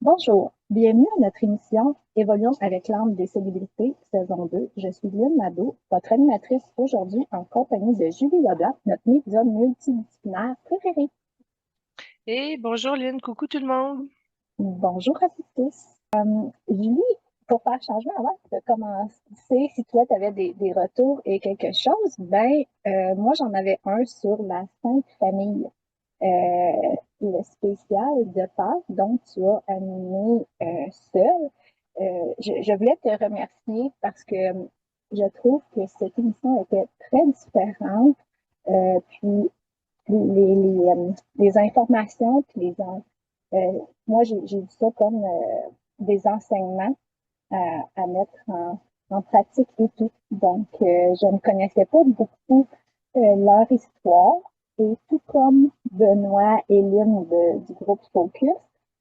Bonjour, bienvenue à notre émission Évoluons avec l'âme des célébrités, saison 2. Je suis Lynn Nadeau, votre animatrice aujourd'hui en compagnie de Julie Leblanc, notre médium multidisciplinaire préférée. Et bonjour Lynn, coucou tout le monde. Bonjour à tous tous. Julie, pour faire changement avant de commencer, si toi tu avais des retours et quelque chose, moi j'en avais un sur la Sainte Famille, le spécial de Pâques, donc tu as animé seul. Je voulais te remercier parce que je trouve que cette émission était très différente. Puis les informations, moi j'ai vu ça comme des enseignements à mettre en pratique et tout. Donc, je ne connaissais pas beaucoup leur histoire. Et tout comme Benoît et Lynn du groupe Focus,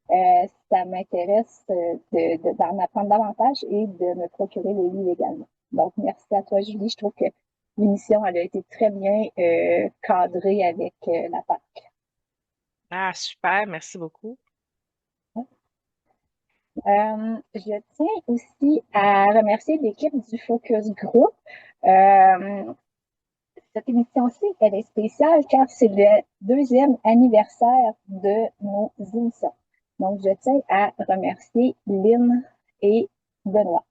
ça m'intéresse d'en apprendre davantage et de me procurer les livres également. Donc, merci à toi, Julie. Je trouve que l'émission elle a été très bien cadrée avec la PAC. Ah, super, merci beaucoup. Je tiens aussi à remercier l'équipe du Focus Group. Euh, Cette émission-ci, elle est spéciale car c'est le deuxième anniversaire de nos émissions. Donc, je tiens à remercier Lynn et Benoît.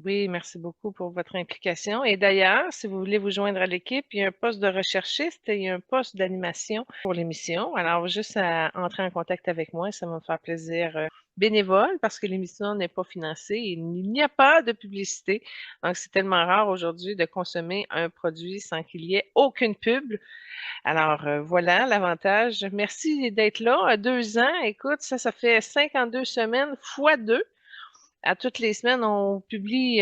Oui, merci beaucoup pour votre implication. Et d'ailleurs, si vous voulez vous joindre à l'équipe, il y a un poste de recherchiste et il y a un poste d'animation pour l'émission. Alors, juste à entrer en contact avec moi, ça va me faire plaisir. Bénévole parce que l'émission n'est pas financée et il n'y a pas de publicité. Donc, c'est tellement rare aujourd'hui de consommer un produit sans qu'il y ait aucune pub. Alors, voilà l'avantage. Merci d'être là à 2 ans. Écoute, ça fait 52 semaines fois 2. À toutes les semaines, on publie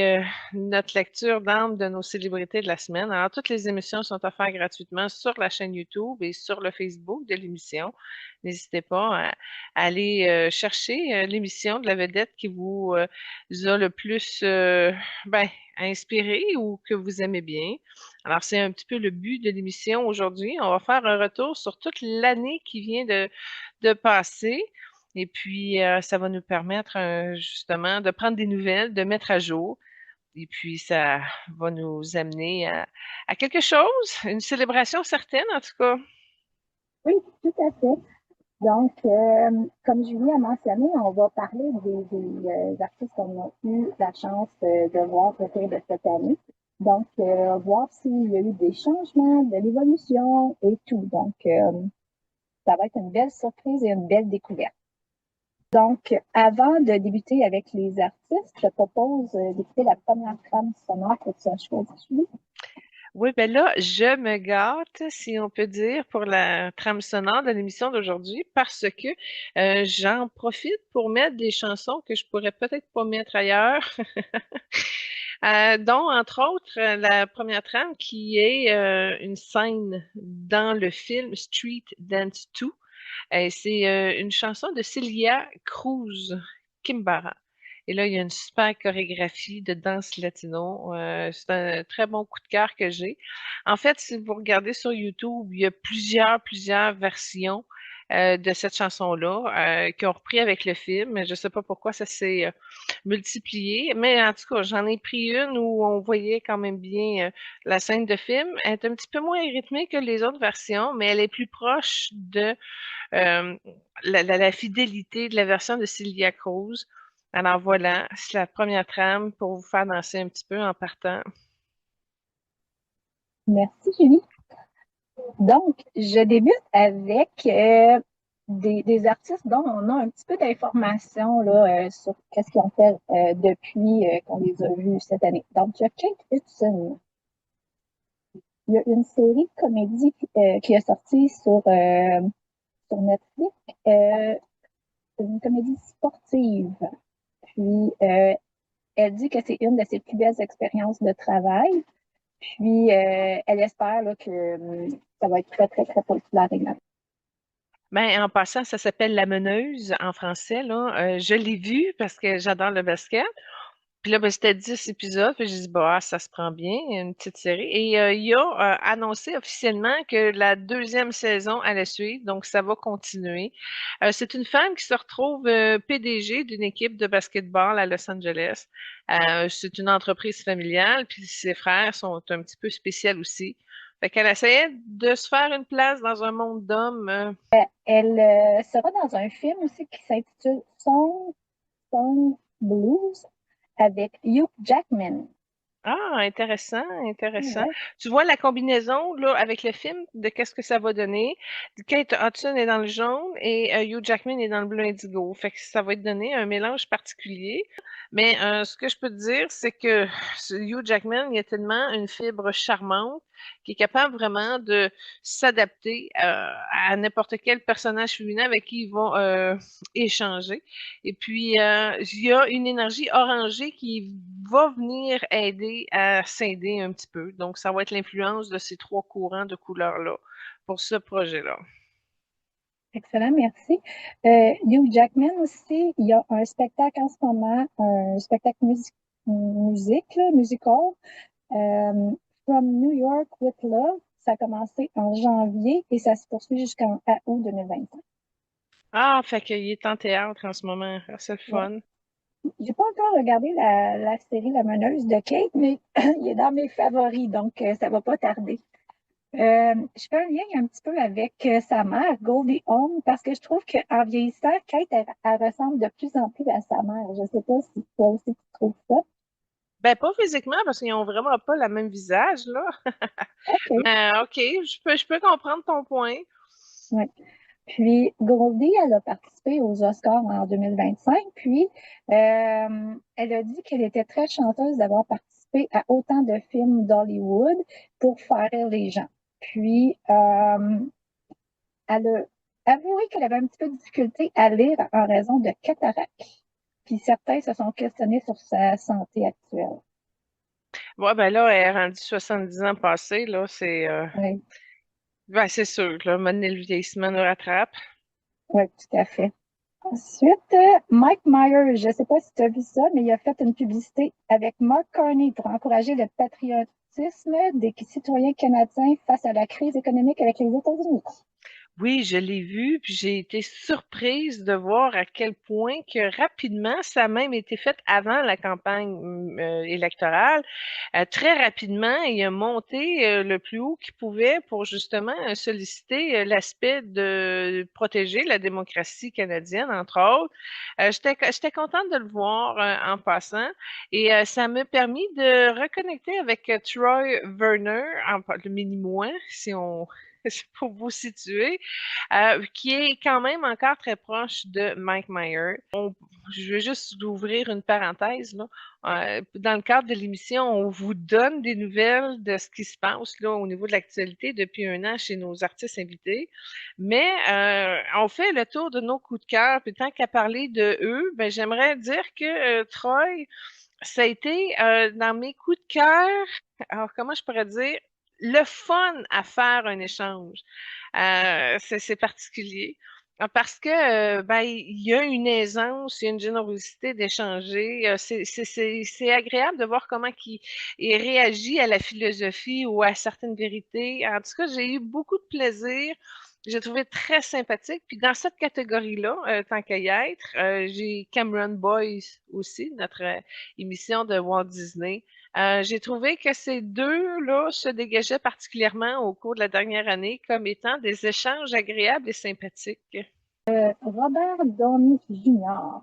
notre lecture d'âme de nos célébrités de la semaine. Alors, toutes les émissions sont offertes gratuitement sur la chaîne YouTube et sur le Facebook de l'émission. N'hésitez pas à aller chercher l'émission de la vedette qui vous a le plus inspiré ou que vous aimez bien. Alors, c'est un petit peu le but de l'émission aujourd'hui. On va faire un retour sur toute l'année qui vient de passer. Et puis, ça va nous permettre justement de prendre des nouvelles, de mettre à jour. Et puis, ça va nous amener à quelque chose, une célébration certaine en tout cas. Oui, tout à fait. Donc, comme Julie a mentionné, on va parler des artistes qu'on a eu la chance de voir au cours de cette année. Donc, voir s'il y a eu des changements, de l'évolution et tout. Donc, ça va être une belle surprise et une belle découverte. Donc, avant de débuter avec les artistes, je propose d'écouter la première trame sonore que tu as choisie. Oui, ben là, je me gâte, si on peut dire, pour la trame sonore de l'émission d'aujourd'hui parce que j'en profite pour mettre des chansons que je pourrais peut-être pas mettre ailleurs. Dont, entre autres, la première trame qui est une scène dans le film Street Dance 2. C'est une chanson de Celia Cruz, Kimbara. Et là, il y a une super chorégraphie de danse latino. C'est un très bon coup de cœur que j'ai. En fait, si vous regardez sur YouTube, il y a plusieurs versions de cette chanson-là qui ont repris avec le film. Je ne sais pas pourquoi ça s'est multiplié, mais en tout cas, j'en ai pris une où on voyait quand même bien la scène de film. Elle est un petit peu moins rythmée que les autres versions, mais elle est plus proche de euh, la fidélité de la version de Celia Cruz. Alors voilà, c'est la première trame pour vous faire danser un petit peu en partant. Merci, Julie. Donc, je débute avec des artistes dont on a un petit peu d'informations là, sur qu'est-ce qu'ils ont fait depuis qu'on les a vus cette année. Donc, il y a Kate Hudson. Il y a une série de comédies qui est sortie sur Netflix, une comédie sportive. Puis, elle dit que c'est une de ses plus belles expériences de travail. Puis, elle espère là, que ça va être très, très, très populaire également. Ben, en passant, ça s'appelle La Meneuse en français, là. Je l'ai vu parce que j'adore le basket. Puis là, ben, c'était 10 épisodes. Puis j'ai dit, bah, ça se prend bien, une petite série. Et il a annoncé officiellement que la deuxième saison allait suivre. Donc, ça va continuer. C'est une femme qui se retrouve PDG d'une équipe de basketball à Los Angeles. C'est une entreprise familiale. Puis ses frères sont un petit peu spéciaux aussi. Fait qu'elle essayait de se faire une place dans un monde d'hommes. Elle sera dans un film aussi qui s'intitule Song Blues avec Hugh Jackman. Ah, intéressant, intéressant. Ouais. Tu vois la combinaison là avec le film de qu'est-ce que ça va donner. Kate Hudson est dans le jaune et Hugh Jackman est dans le bleu indigo. Fait que ça va te donner un mélange particulier. Mais ce que je peux te dire, c'est que Hugh Jackman, il a tellement une fibre charmante qui est capable vraiment de s'adapter à n'importe quel personnage féminin avec qui il va échanger. Et puis, il y a une énergie orangée qui va venir aider à scinder un petit peu. Donc, ça va être l'influence de ces trois courants de couleurs-là pour ce projet-là. Excellent, merci. Hugh Jackman aussi, il y a un spectacle en ce moment, un spectacle musique, là, musical, euh, From New York with Love. Ça a commencé en janvier et ça se poursuit jusqu'en août 2025. Ah, fait qu'il est en théâtre en ce moment. Ah, c'est le Ouais. fun. J'ai pas encore regardé la série La Meneuse de Kate, mais il est dans mes favoris, donc ça va pas tarder. Je fais un lien un petit peu avec sa mère, Goldie Hawn, parce que je trouve qu'en vieillissant, Kate, elle ressemble de plus en plus à sa mère. Je sais pas si toi aussi tu trouves ça. Ben, pas physiquement, parce qu'ils ont vraiment pas le même visage, là. OK. Mais OK, je peux comprendre ton point. Ouais. Puis Goldie, elle a participé aux Oscars en 2025, puis elle a dit qu'elle était très chanceuse d'avoir participé à autant de films d'Hollywood pour faire rire les gens. Puis elle a avoué qu'elle avait un petit peu de difficulté à lire en raison de cataracte. Puis certains se sont questionnés sur sa santé actuelle. Ouais, ben là, elle est rendue 70 ans passés, là. Oui, Ben, c'est sûr, là. Maintenant, le vieillissement nous rattrape. oui, tout à fait. Ensuite, Mike Myers, je ne sais pas si tu as vu ça, mais il a fait une publicité avec Mark Carney pour encourager le patriotisme des citoyens canadiens face à la crise économique avec les États-Unis. Oui, je l'ai vu, puis j'ai été surprise de voir à quel point que rapidement, ça a même été fait avant la campagne électorale. Très rapidement, il a monté le plus haut qu'il pouvait pour justement solliciter l'aspect de protéger la démocratie canadienne, entre autres. J'étais contente de le voir en passant et ça m'a permis de reconnecter avec Troy Werner, le mini-moi, si on pour vous situer, qui est quand même encore très proche de Mike Myers. Je veux juste ouvrir une parenthèse, là. Dans le cadre de l'émission, on vous donne des nouvelles de ce qui se passe là, au niveau de l'actualité depuis un an chez nos artistes invités, mais on fait le tour de nos coups de cœur, puis tant qu'à parler de eux, ben, j'aimerais dire que Troy, ça a été dans mes coups de cœur, alors comment je pourrais dire, le fun à faire un échange. C'est particulier. Parce que ben, il y a une aisance, il y a une générosité d'échanger. C'est agréable de voir comment il réagit à la philosophie ou à certaines vérités. En tout cas, j'ai eu beaucoup de plaisir. J'ai trouvé très sympathique. Puis dans cette catégorie-là, tant qu'à y être, j'ai Cameron Boyce aussi, notre émission de Walt Disney. J'ai trouvé que ces deux-là se dégageaient particulièrement au cours de la dernière année comme étant des échanges agréables et sympathiques. Robert Downey Jr.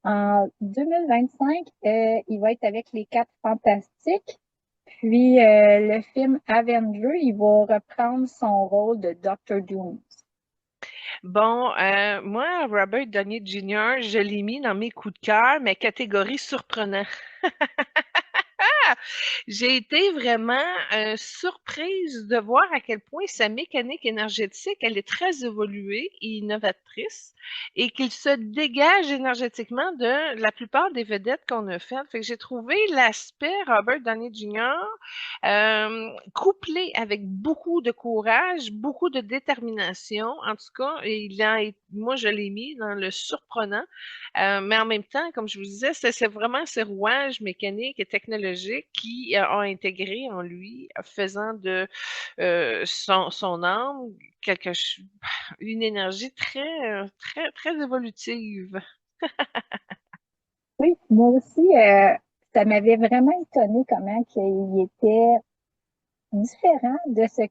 En 2025, il va être avec les Quatre Fantastiques. Puis le film Avenger, il va reprendre son rôle de Doctor Doom. Bon, moi, Robert Downey Jr., je l'ai mis dans mes coups de cœur, mais catégorie surprenant. J'ai été vraiment surprise de voir à quel point sa mécanique énergétique, elle est très évoluée et innovatrice et qu'il se dégage énergétiquement de la plupart des vedettes qu'on a faites. Fait que j'ai trouvé l'aspect Robert Downey Jr. Couplé avec beaucoup de courage, beaucoup de détermination. En tout cas, moi, je l'ai mis dans le surprenant. Mais en même temps, comme je vous disais, c'est vraiment ces rouages mécaniques et technologiques qui ont intégré en lui, faisant de son âme une énergie très évolutive. Oui, moi aussi, ça m'avait vraiment étonné comment qu'il était différent de ce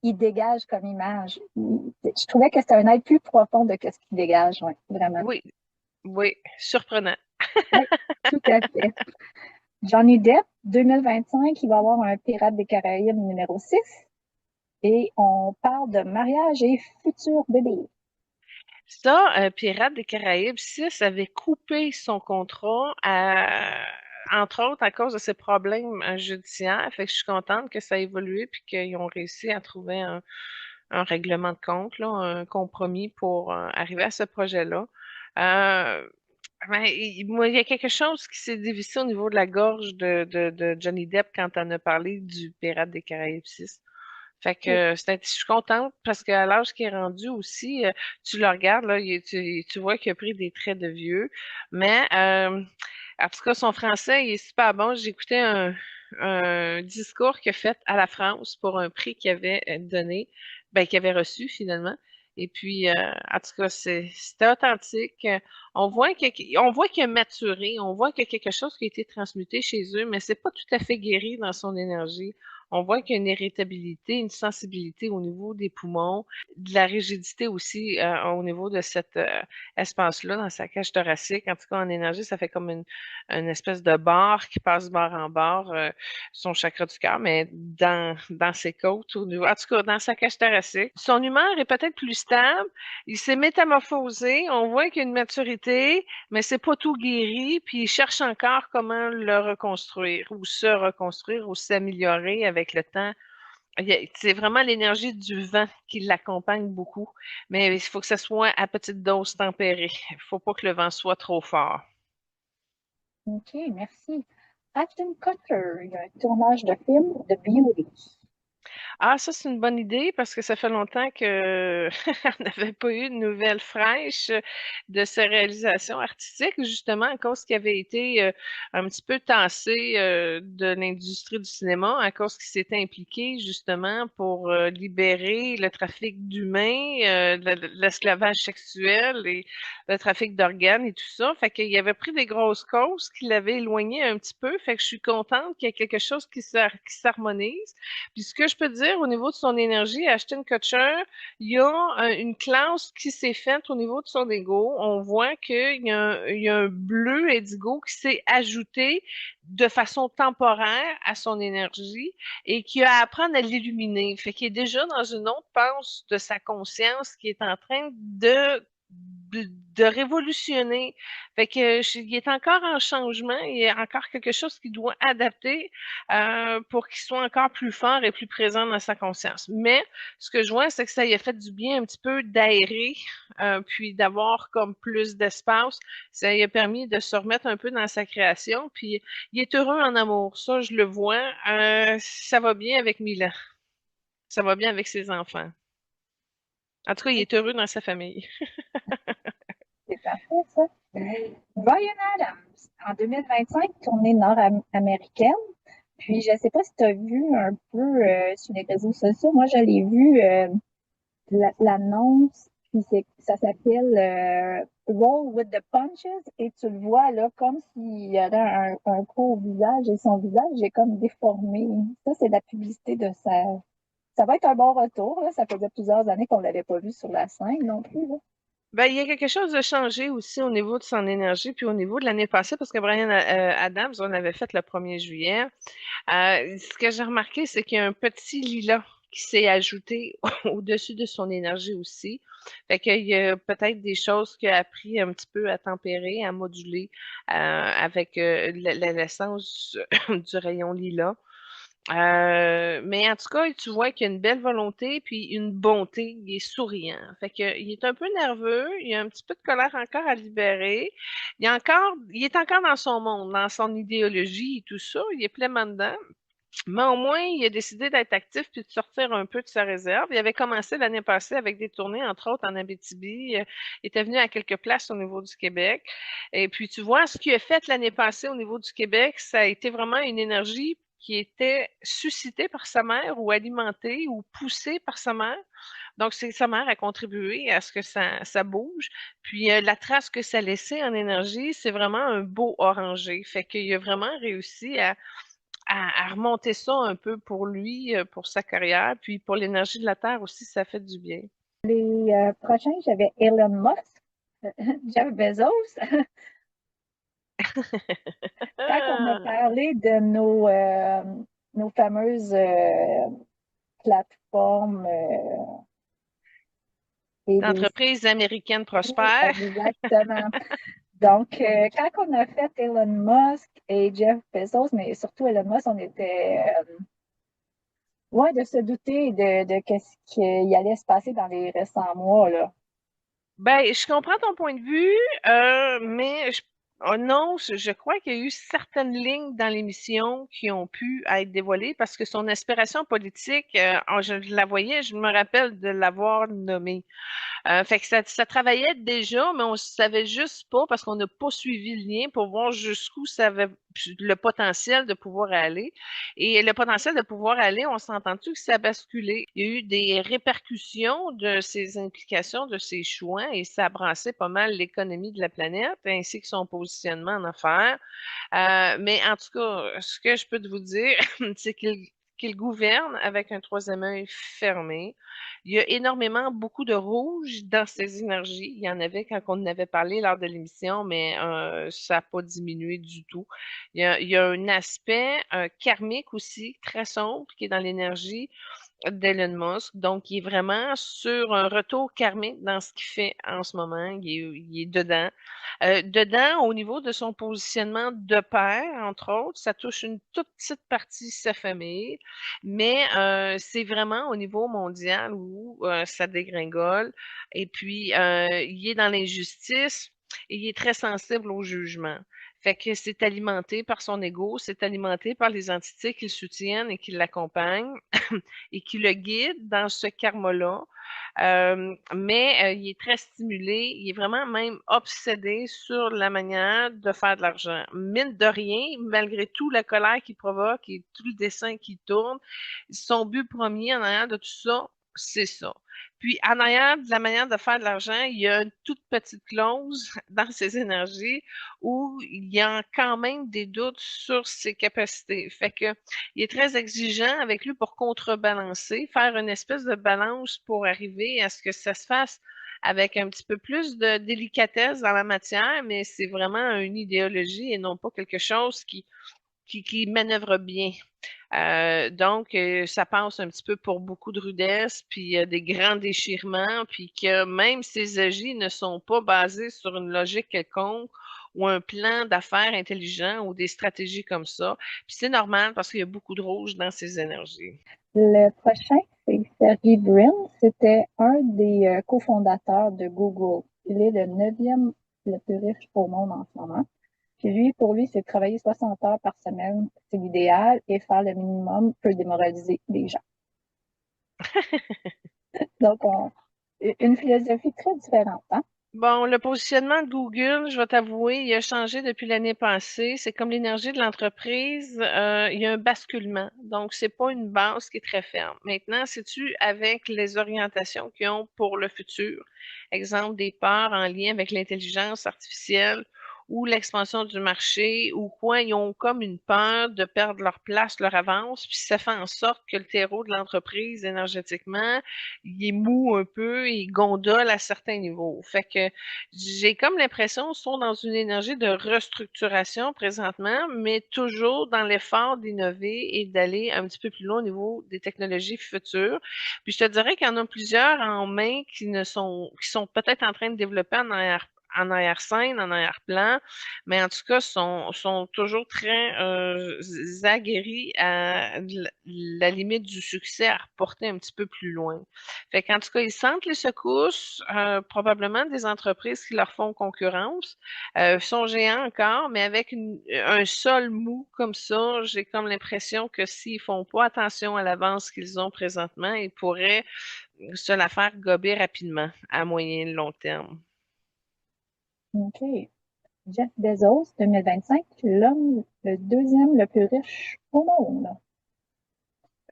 qu'il dégage comme image. Je trouvais que c'était un être plus profond de ce qu'il dégage, oui, vraiment. Oui, oui, surprenant. Oui, tout à fait. Johnny Depp, 2025, il va y avoir un Pirate des Caraïbes numéro 6 et on parle de mariage et futur bébé. Ça, Pirates des Caraïbes 6 avait coupé son contrat, entre autres à cause de ses problèmes judiciaires. Fait que je suis contente que ça a évolué puis qu'ils ont réussi à trouver un règlement de compte, là, un compromis pour arriver à ce projet-là. Euh, ben, moi, il y a quelque chose qui s'est dévissé au niveau de la gorge de Johnny Depp quand on a parlé du Pirates des Caraïbes 6. Fait que je suis contente parce qu'à l'âge qu'il est rendu aussi, tu le regardes, là, tu vois qu'il a pris des traits de vieux. Mais en tout cas, son français, il est super bon. J'écoutais un discours qu'il a fait à la France pour un prix qu'il avait donné, ben, qu'il avait reçu finalement. Et puis, en tout cas, c'était authentique. On voit qu'il a maturé, on voit qu'il y a quelque chose qui a été transmuté chez eux, mais c'est pas tout à fait guéri dans son énergie. On voit qu'il y a une irritabilité, une sensibilité au niveau des poumons, de la rigidité aussi au niveau de cet espace-là dans sa cage thoracique. En tout cas, en énergie, ça fait comme une espèce de barre qui passe barre en barre, son chakra du cœur, mais dans ses côtes, en tout cas, dans sa cage thoracique. Son humeur est peut-être plus stable. Il s'est métamorphosé. On voit qu'il y a une maturité, mais c'est pas tout guéri. Puis il cherche encore comment le reconstruire ou se reconstruire ou s'améliorer avec le temps. C'est vraiment l'énergie du vent qui l'accompagne beaucoup, mais il faut que ça soit à petite dose tempérée. Il faut pas que le vent soit trop fort. OK, merci. Ashton Kutcher, il y a un tournage de film de Beauty. Ah, ça, c'est une bonne idée parce que ça fait longtemps que on n'avait pas eu de nouvelles fraîches de ses réalisations artistiques, justement à cause qu'il avait été un petit peu tassé de l'industrie du cinéma, à cause qu'il s'était impliqué justement pour libérer le trafic d'humains, l'esclavage sexuel et le trafic d'organes et tout ça. Fait qu'il avait pris des grosses causes qui l'avaient éloigné un petit peu. Fait que je suis contente qu'il y ait quelque chose qui s'harmonise. Puis ce que je peux dire au niveau de son énergie, Ashton Kutcher, il y a une classe qui s'est faite au niveau de son ego. On voit il y a un bleu indigo qui s'est ajouté de façon temporaire à son énergie et qui a à apprendre à l'illuminer. Fait qu'il est déjà dans une autre phase de sa conscience qui est en train de révolutionner. Fait que il est encore en changement, il y a encore quelque chose qu'il doit adapter pour qu'il soit encore plus fort et plus présent dans sa conscience. Mais ce que je vois, c'est que ça lui a fait du bien un petit peu d'aérer, puis d'avoir comme plus d'espace. Ça lui a permis de se remettre un peu dans sa création, puis il est heureux en amour. Ça, je le vois. Ça va bien avec Mila. Ça va bien avec ses enfants. En tout cas, il est heureux dans sa famille. C'est parfait, ça. Brian Adams, en 2025, tournée nord-américaine. Puis, je ne sais pas si tu as vu un peu sur les réseaux sociaux. Moi, je l'ai vu, l'annonce, puis ça s'appelle Roll with the Punches. Et tu le vois, là, comme s'il y aurait un coup au visage. Et son visage est comme déformé. Ça, c'est la publicité de sa. Ça va être un bon retour, là. Ça faisait plusieurs années qu'on ne l'avait pas vu sur la scène non plus, là. Ben, il y a quelque chose de changé aussi au niveau de son énergie, puis au niveau de l'année passée, parce que Brian Adams, on avait fait le 1er juillet. Ce que j'ai remarqué, c'est qu'il y a un petit lilas qui s'est ajouté au-dessus de son énergie aussi. Fait qu'il y a peut-être des choses qu'il a appris un petit peu à tempérer, à moduler avec l'essence du rayon lilas. Mais en tout cas, tu vois qu'il y a une belle volonté puis une bonté. Il est souriant. Fait que, il est un peu nerveux. Il a un petit peu de colère encore à libérer. Il est encore dans son monde, dans son idéologie et tout ça. Il est pleinement dedans. Mais au moins, il a décidé d'être actif puis de sortir un peu de sa réserve. Il avait commencé l'année passée avec des tournées, entre autres en Abitibi. Il était venu à quelques places au niveau du Québec. Et puis, tu vois, ce qu'il a fait l'année passée au niveau du Québec, ça a été vraiment une énergie qui était suscitée par sa mère ou alimentée ou poussée par sa mère. Donc, c'est sa mère a contribué à ce que ça bouge. Puis, la trace que ça laissait en énergie, c'est vraiment un beau orangé. Fait qu'il a vraiment réussi à remonter ça un peu pour lui, pour sa carrière, puis pour l'énergie de la Terre aussi, ça fait du bien. Les prochains, j'avais Elon Musk, Jeff Bezos. Quand on a Ah! parlé de nos fameuses plateformes et des... L'entreprise américaine Oui, prospère. exactement. Donc, quand on a fait Elon Musk et Jeff Bezos, mais surtout Elon Musk, on était loin de se douter de ce qui allait se passer dans les récents mois, là. Ben, je comprends ton point de vue, mais oh non, je crois qu'il y a eu certaines lignes dans l'émission qui ont pu être dévoilées parce que son aspiration politique, je la voyais, je me rappelle de l'avoir nommée. Fait que ça travaillait déjà, mais on savait juste pas parce qu'on n'a pas suivi le lien pour voir jusqu'où ça avait le potentiel de pouvoir aller. Et le potentiel de pouvoir aller, on s'entend-tu que ça a basculé? Il y a eu des répercussions de ces implications, de ces choix, et ça a brassé pas mal l'économie de la planète, ainsi que son positionnement en affaires. Mais en tout cas, ce que je peux te vous dire, c'est qu'il gouverne avec un troisième œil fermé. Il y a énormément, beaucoup de rouge dans ses énergies. Il y en avait quand on en avait parlé lors de l'émission, mais ça n'a pas diminué du tout. Il y a un aspect karmique aussi, très sombre, qui est dans l'énergie d'Elon Musk. Donc, il est vraiment sur un retour karmique dans ce qu'il fait en ce moment. Il est dedans. Dedans, au niveau de son positionnement de père, entre autres, ça touche une toute petite partie de sa famille, mais c'est vraiment au niveau mondial où ça dégringole. Et puis, il est dans l'injustice et il est très sensible au jugement. Fait que c'est alimenté par son ego, c'est alimenté par les entités qui le soutiennent et qui l'accompagnent et qui le guide dans ce karma-là. Mais il est très stimulé, il est vraiment même obsédé sur la manière de faire de l'argent. Mine de rien, malgré tout la colère qu'il provoque et tout le dessin qui tourne, son but premier en arrière de tout ça, c'est ça. Puis en arrière de la manière de faire de l'argent, il y a une toute petite clause dans ses énergies où il y a quand même des doutes sur ses capacités. Fait que il est très exigeant avec lui pour contrebalancer, faire une espèce de balance pour arriver à ce que ça se fasse avec un petit peu plus de délicatesse dans la matière, mais c'est vraiment une idéologie et non pas quelque chose qui manœuvre bien. Donc, ça passe un petit peu pour beaucoup de rudesse, puis des grands déchirements, puis que même ces agis ne sont pas basés sur une logique quelconque ou un plan d'affaires intelligent ou des stratégies comme ça. Puis c'est normal parce qu'il y a beaucoup de rouge dans ces énergies. Le prochain, c'est Sergey Brin. C'était un des cofondateurs de Google. Il est le neuvième le plus riche au monde en ce moment. Puis lui, pour lui, c'est travailler 60 heures par semaine, c'est l'idéal, et faire le minimum peut démoraliser les gens. Donc, une philosophie très différente, hein? Bon, le positionnement de Google, je vais t'avouer, il a changé depuis l'année passée. C'est comme l'énergie de l'entreprise, il y a un basculement. Donc, c'est pas une base qui est très ferme. Maintenant, c'est-tu avec les orientations qu'ils ont pour le futur? Exemple, des peurs en lien avec l'intelligence artificielle ou l'expansion du marché ou quoi, ils ont comme une peur de perdre leur place, leur avance, puis ça fait en sorte que le terreau de l'entreprise énergétiquement, il est mou un peu, il gondole à certains niveaux. Fait que j'ai comme l'impression qu'ils sont dans une énergie de restructuration présentement, mais toujours dans l'effort d'innover et d'aller un petit peu plus loin au niveau des technologies futures. Puis je te dirais qu'il y en a plusieurs en main qui sont peut-être en train de développer en arrière-scène, en arrière-plan, mais en tout cas, sont toujours très aguerris à la limite du succès à reporter un petit peu plus loin. Fait qu'en tout cas, ils sentent les secousses, probablement des entreprises qui leur font concurrence, sont géants encore, mais avec un sol mou comme ça, j'ai comme l'impression que s'ils font pas attention à l'avance qu'ils ont présentement, ils pourraient se la faire gober rapidement, à moyen et long terme. OK. Jeff Bezos, 2025, l'homme le deuxième le plus riche au monde.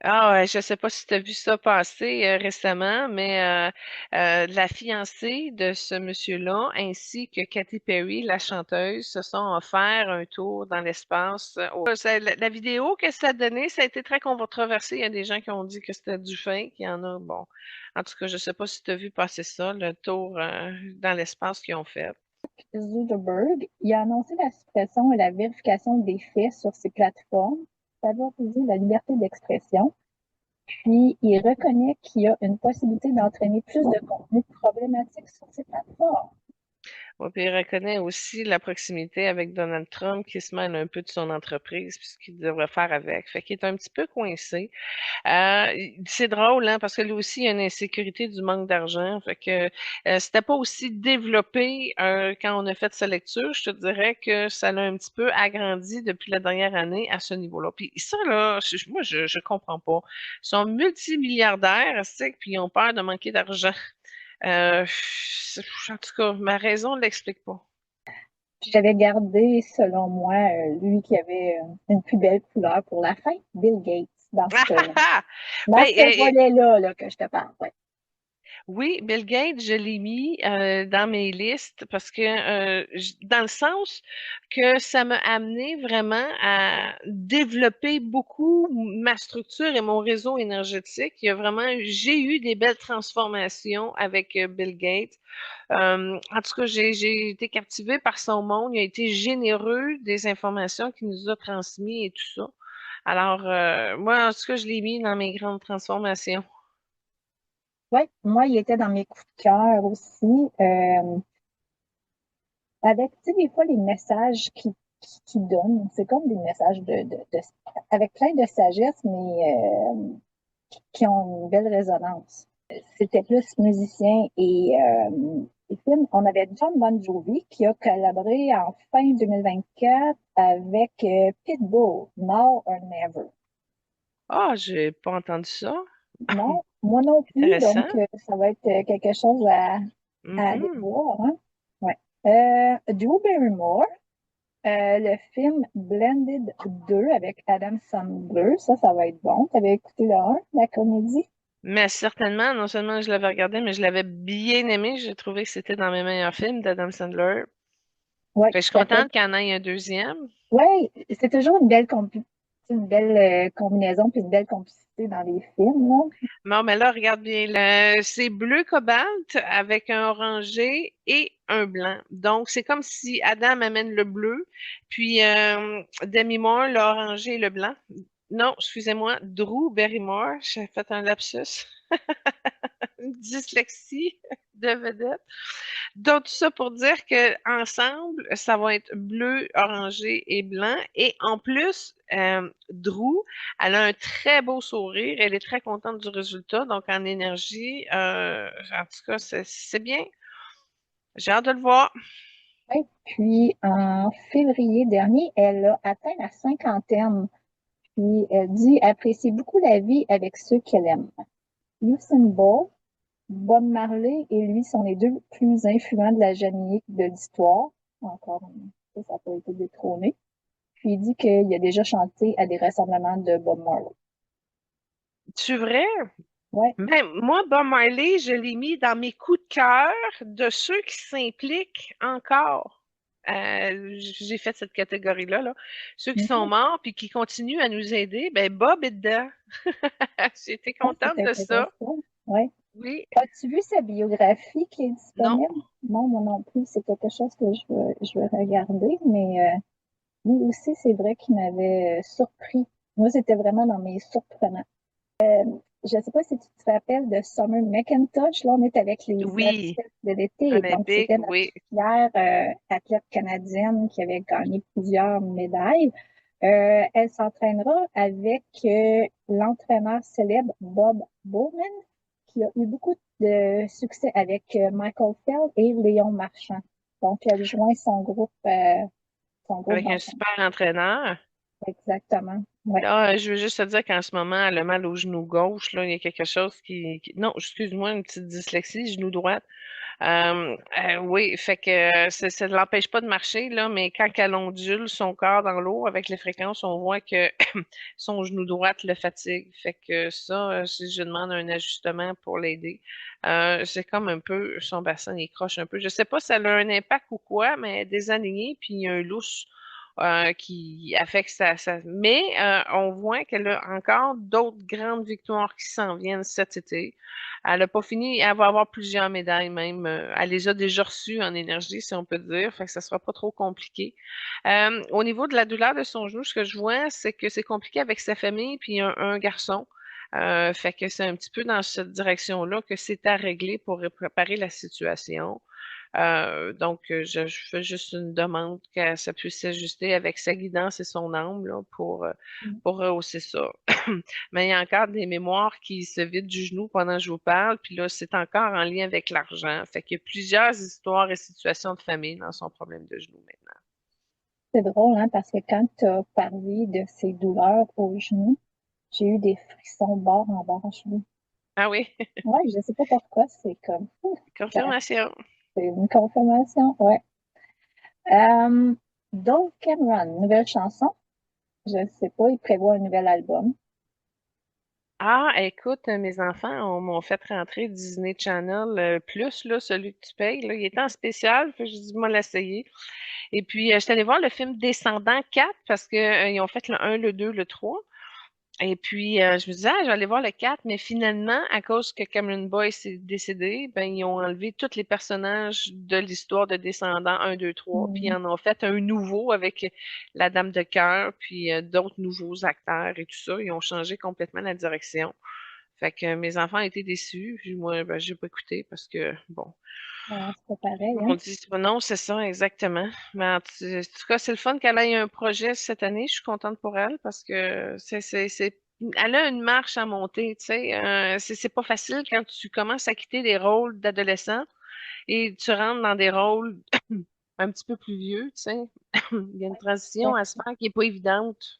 Ah ouais, je sais pas si tu as vu ça passer récemment, mais la fiancée de ce monsieur-là ainsi que Katy Perry, la chanteuse, se sont offert un tour dans l'espace. La vidéo que ça a donné, ça a été très controversé. Il y a des gens qui ont dit que c'était du fake. Il y en a, bon. En tout cas, je sais pas si tu as vu passer ça, le tour dans l'espace qu'ils ont fait. Zuckerberg, il a annoncé la suppression et la vérification des faits sur ses plateformes, favoriser la liberté d'expression, puis il reconnaît qu'il y a une possibilité d'entraîner plus de contenu problématique sur ces plateformes. Ouais, puis il reconnaît aussi la proximité avec Donald Trump qui se mêle un peu de son entreprise, puis ce qu'il devrait faire avec. Fait qu'il est un petit peu coincé. C'est drôle, hein, parce que lui aussi, il a une insécurité du manque d'argent. Fait que c'était pas aussi développé quand on a fait sa lecture. Je te dirais que ça l'a un petit peu agrandi depuis la dernière année à ce niveau-là. Puis ça, là, moi, je comprends pas. Ils sont multimilliardaires, tu sais, puis ils ont peur de manquer d'argent. Euh, en tout cas, ma raison ne l'explique pas. J'avais gardé, selon moi, lui qui avait une plus belle couleur pour la fin, Bill Gates, Ah, ah, ah! dans Ben, ce volet-là là, que je te parle. Ouais. oui, Bill Gates, je l'ai mis dans mes listes parce que dans le sens que ça m'a amené vraiment à développer beaucoup ma structure et mon réseau énergétique. Il y a vraiment, j'ai eu des belles transformations avec Bill Gates. En tout cas, j'ai été captivée par son monde. Il a été généreux des informations qu'il nous a transmises et tout ça. Alors, moi, en tout cas, je l'ai mis dans mes grandes transformations. Ouais, moi, il était dans mes coups de cœur aussi. Avec, tu sais, des fois, les messages qu'il donne, c'est comme des messages avec plein de sagesse, mais qui ont une belle résonance. C'était plus musicien et film. On avait John Bon Jovi qui a collaboré en fin 2024 avec Pitbull, Now or Never. Ah, j'ai pas entendu ça. Non, moi non plus, Intéressant. donc ça va être quelque chose à aller Mhm. voir. Hein? Ouais. Drew Barrymore, le film Blended 2 avec Adam Sandler, ça va être bon. Tu avais écouté le 1, la comédie? Mais certainement, non seulement je l'avais regardé, mais je l'avais bien aimé. J'ai trouvé que c'était dans mes meilleurs films d'Adam Sandler. Oui, Fait que je suis tout à fait. contente qu'il y en ait un deuxième. Oui, c'est toujours une belle combinaison puis une belle complicité dans les films, là. Bon, mais là, regarde bien. C'est bleu cobalt avec un orangé et un blanc. Donc, c'est comme si Adam amène le bleu, puis Demi Moore, l'orangé et le blanc. Non, excusez-moi, Drew Barrymore, j'ai fait un lapsus. Une dyslexie de vedette. Donc, tout ça pour dire que ensemble, ça va être bleu, orangé et blanc. Et en plus, Drew, elle a un très beau sourire. Elle est très contente du résultat. Donc, en énergie, en tout cas, c'est bien. J'ai hâte de le voir. Ouais. Puis, en février dernier, elle a atteint la cinquantaine. Puis, elle dit apprécier beaucoup la vie avec ceux qu'elle aime. Usain Bolt, Bob Marley et lui sont les deux plus influents de la Jamaïque de l'histoire. Encore, ça n'a pas été détrôné. Puis, il dit qu'il a déjà chanté à des rassemblements de Bob Marley. Tu vrai? Ouais. Ben, moi, Bob Marley, je l'ai mis dans mes coups de cœur de ceux qui s'impliquent encore. j'ai fait cette catégorie-là, là. Ceux qui sont Mhm. morts puis qui continuent à nous aider, ben Bob est dedans. J'ai été Ah, c'est contente de ça. intéressant. Ouais. Oui, As-tu vu sa biographie qui est non. disponible? Non, moi non plus. C'est quelque chose que je veux regarder, mais lui aussi, c'est vrai qu'il m'avait surpris. Moi, c'était vraiment dans mes surprenants. Je ne sais pas si tu te rappelles de Summer McIntosh. Là, on est avec les Oui, athlètes de l'été. Donc, olympique, c'était notre oui. fière athlète canadienne qui avait gagné plusieurs médailles. Elle s'entraînera avec l'entraîneur célèbre Bob Bowman, qui a eu beaucoup de succès avec Michael Feld et Léon Marchand. Donc, elle joint son groupe Avec un d'entraînement. super entraîneur. Exactement. Ouais. Là, je veux juste te dire qu'en ce moment, elle a mal au genou gauche. Là, il y a quelque chose Non, excuse-moi, une petite dyslexie, genou droite. Oui, fait que ça ne l'empêche pas de marcher, là, mais quand elle ondule son corps dans l'eau avec les fréquences, on voit que son genou droite le fatigue. Fait que ça, si je demande un ajustement pour l'aider, c'est comme un peu, son bassin, il croche un peu. Je sais pas si ça a un impact ou quoi, mais elle est désalignée, puis il y a un lousse qui affecte Mais on voit qu'elle a encore d'autres grandes victoires qui s'en viennent cet été. Elle n'a pas fini, elle va avoir plusieurs médailles même. Elle les a déjà reçues en énergie, si on peut dire, fait que ça sera pas trop compliqué. Au niveau de la douleur de son genou, ce que je vois, c'est que c'est compliqué avec sa famille puis un garçon. Fait que c'est un petit peu dans cette direction-là que c'est à régler pour préparer la situation. Je fais juste une demande que ça puisse s'ajuster avec sa guidance et son âme là, pour rehausser ça. Mais il y a encore des mémoires qui se vident du genou pendant que je vous parle, puis là, c'est encore en lien avec l'argent. Fait qu'il y a plusieurs histoires et situations de famille dans son problème de genou maintenant. C'est drôle, hein, parce que quand tu as parlé de ces douleurs au genou, j'ai eu des frissons bord en bord en cheveux. Ah oui, Ouais, je sais pas pourquoi, c'est comme confirmation. c'est une confirmation, ouais. Dove Cameron, nouvelle chanson. Je ne sais pas, il prévoit un nouvel album. Ah, écoute, mes enfants m'ont fait rentrer Disney Channel plus, là, celui que tu payes. Là, il est en spécial, fait que j'ai dit, moi, l'essayer. Et puis, je suis allée voir le film Descendant 4 parce que ils ont fait le un, le 2, le 3. Et puis, je me disais, ah, je vais aller voir le 4, mais finalement, à cause que Cameron Boyce est décédé, ben, ils ont enlevé tous les personnages de l'histoire de Descendants un, 2, 3, puis ils Hmm, en ont fait un nouveau avec la Dame de cœur, puis d'autres nouveaux acteurs et tout ça. Ils ont changé complètement la direction. Fait que mes enfants étaient déçus, puis moi, ben, j'ai pas écouté parce que, bon, ouais, c'est pas pareil, ils hein? m'ont dit, non, c'est ça, exactement. Mais en tout cas, c'est le fun qu'elle ait un projet cette année. Je suis contente pour elle parce que elle a une marche à monter, tu sais. C'est pas facile quand tu commences à quitter des rôles d'adolescent et tu rentres dans des rôles un petit peu plus vieux, tu sais. Il y a une transition Ouais, à se faire qui est pas évidente.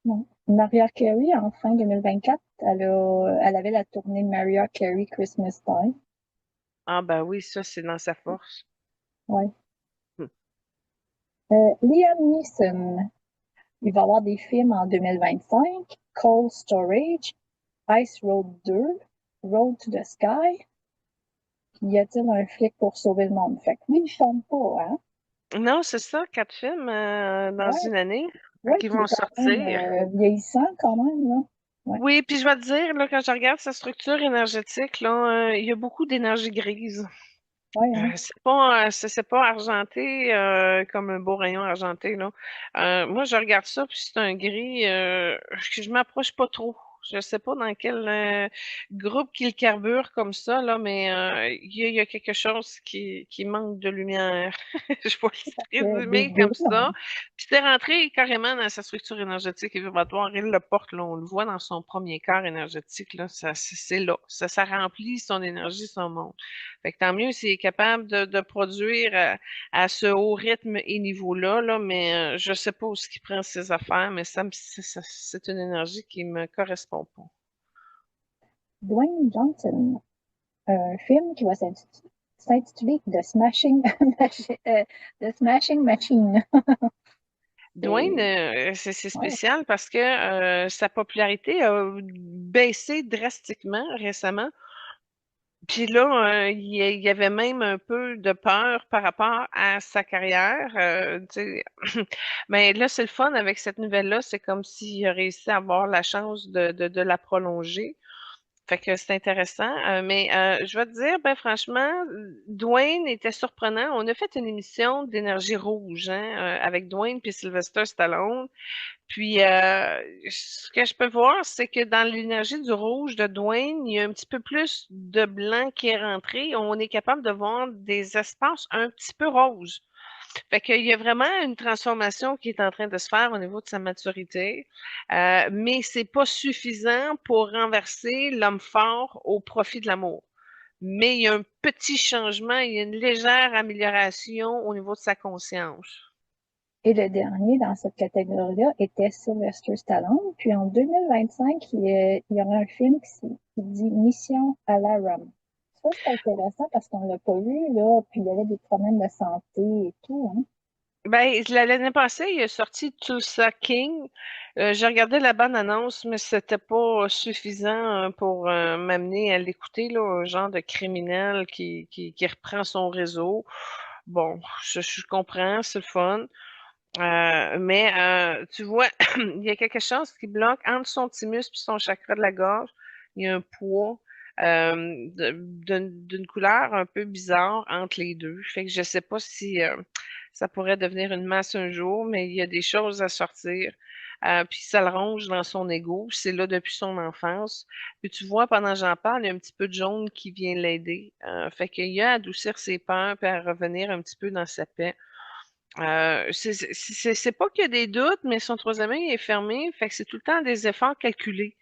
non. Mariah Carey, en fin 2024, elle avait la tournée Mariah Carey Christmas Time. Ah ben oui, ça, c'est dans sa force. Ouais. Hmm. Liam Neeson, il va y avoir des films en 2025. Cold Storage, Ice Road 2, Road to the Sky. Puis y a-t-il un flic pour sauver le monde? Fait que lui, il chante pas, hein? Non, c'est ça, 4 films dans Ouais, une année ouais, qui puis il vont est quand même sortir. vieillissant quand même, là. Ouais, Oui, puis je vais te dire, là, quand je regarde sa structure énergétique, là, il y a beaucoup d'énergie grise. ouais, hein. C'est pas argenté comme un beau rayon argenté, là. Moi, je regarde ça, puis c'est un gris que je m'approche pas trop. Je sais pas dans quel groupe qu'il carbure comme ça, là, mais il y a quelque chose qui manque de lumière. Je vais le résumer Des comme gens. ça. Puis c'est rentré carrément dans sa structure énergétique et vibratoire. Il le porte, là, on le voit dans son premier corps énergétique, là. C'est là. Ça remplit son énergie, son monde. Fait que tant mieux s'il est capable de produire à ce haut rythme et niveau-là, là, mais je sais pas où ce qu'il prend ses affaires, mais c'est une énergie qui me correspond pas. Dwayne Johnson, un film qui va s'intituler The Smashing Machine. Dwayne, C'est, c'est ouais, spécial parce que sa popularité a baissé drastiquement récemment. Puis là, il y avait même un peu de peur par rapport à sa carrière. Tu sais. Mais là, c'est le fun avec cette nouvelle-là. C'est comme s'il a réussi à avoir la chance de la prolonger. Fait que c'est intéressant. Mais je vais te dire, ben franchement, Dwayne était surprenant. On a fait une émission d'énergie rouge, hein, avec Dwayne puis Sylvester Stallone. Puis, ce que je peux voir, c'est que dans l'énergie du rouge de Dwayne, il y a un petit peu plus de blanc qui est rentré. On est capable de voir des espaces un petit peu roses. Fait qu'il y a vraiment une transformation qui est en train de se faire au niveau de sa maturité, mais c'est pas suffisant pour renverser l'homme fort au profit de l'amour. Mais il y a un petit changement, il y a une légère amélioration au niveau de sa conscience. Et le dernier dans cette catégorie-là était Sylvester Stallone. Puis en 2025, il y aura un film qui dit Mission à la Rome. Ça, c'est intéressant parce qu'on l'a pas vu, là, puis il y avait des problèmes de santé et tout, hein. Ben, l'année passée, il est sorti Tulsa King. J'ai regardé la bande-annonce, mais c'était pas suffisant pour m'amener à l'écouter, là, un genre de criminel qui reprend son réseau. Bon, je comprends, c'est le fun. Mais tu vois, il y a quelque chose qui bloque entre son thymus et son chakra de la gorge. Il y a un poids d'une couleur un peu bizarre entre les deux. Fait que je sais pas si ça pourrait devenir une masse un jour, mais il y a des choses à sortir. Puis ça le ronge dans son ego. C'est là depuis son enfance. Puis tu vois, pendant que j'en parle, il y a un petit peu de jaune qui vient l'aider. Fait qu'il y a à adoucir ses peurs puis à revenir un petit peu dans sa paix. C'est pas qu'il y a des doutes, mais son troisième œil est fermé, fait que c'est tout le temps des efforts calculés.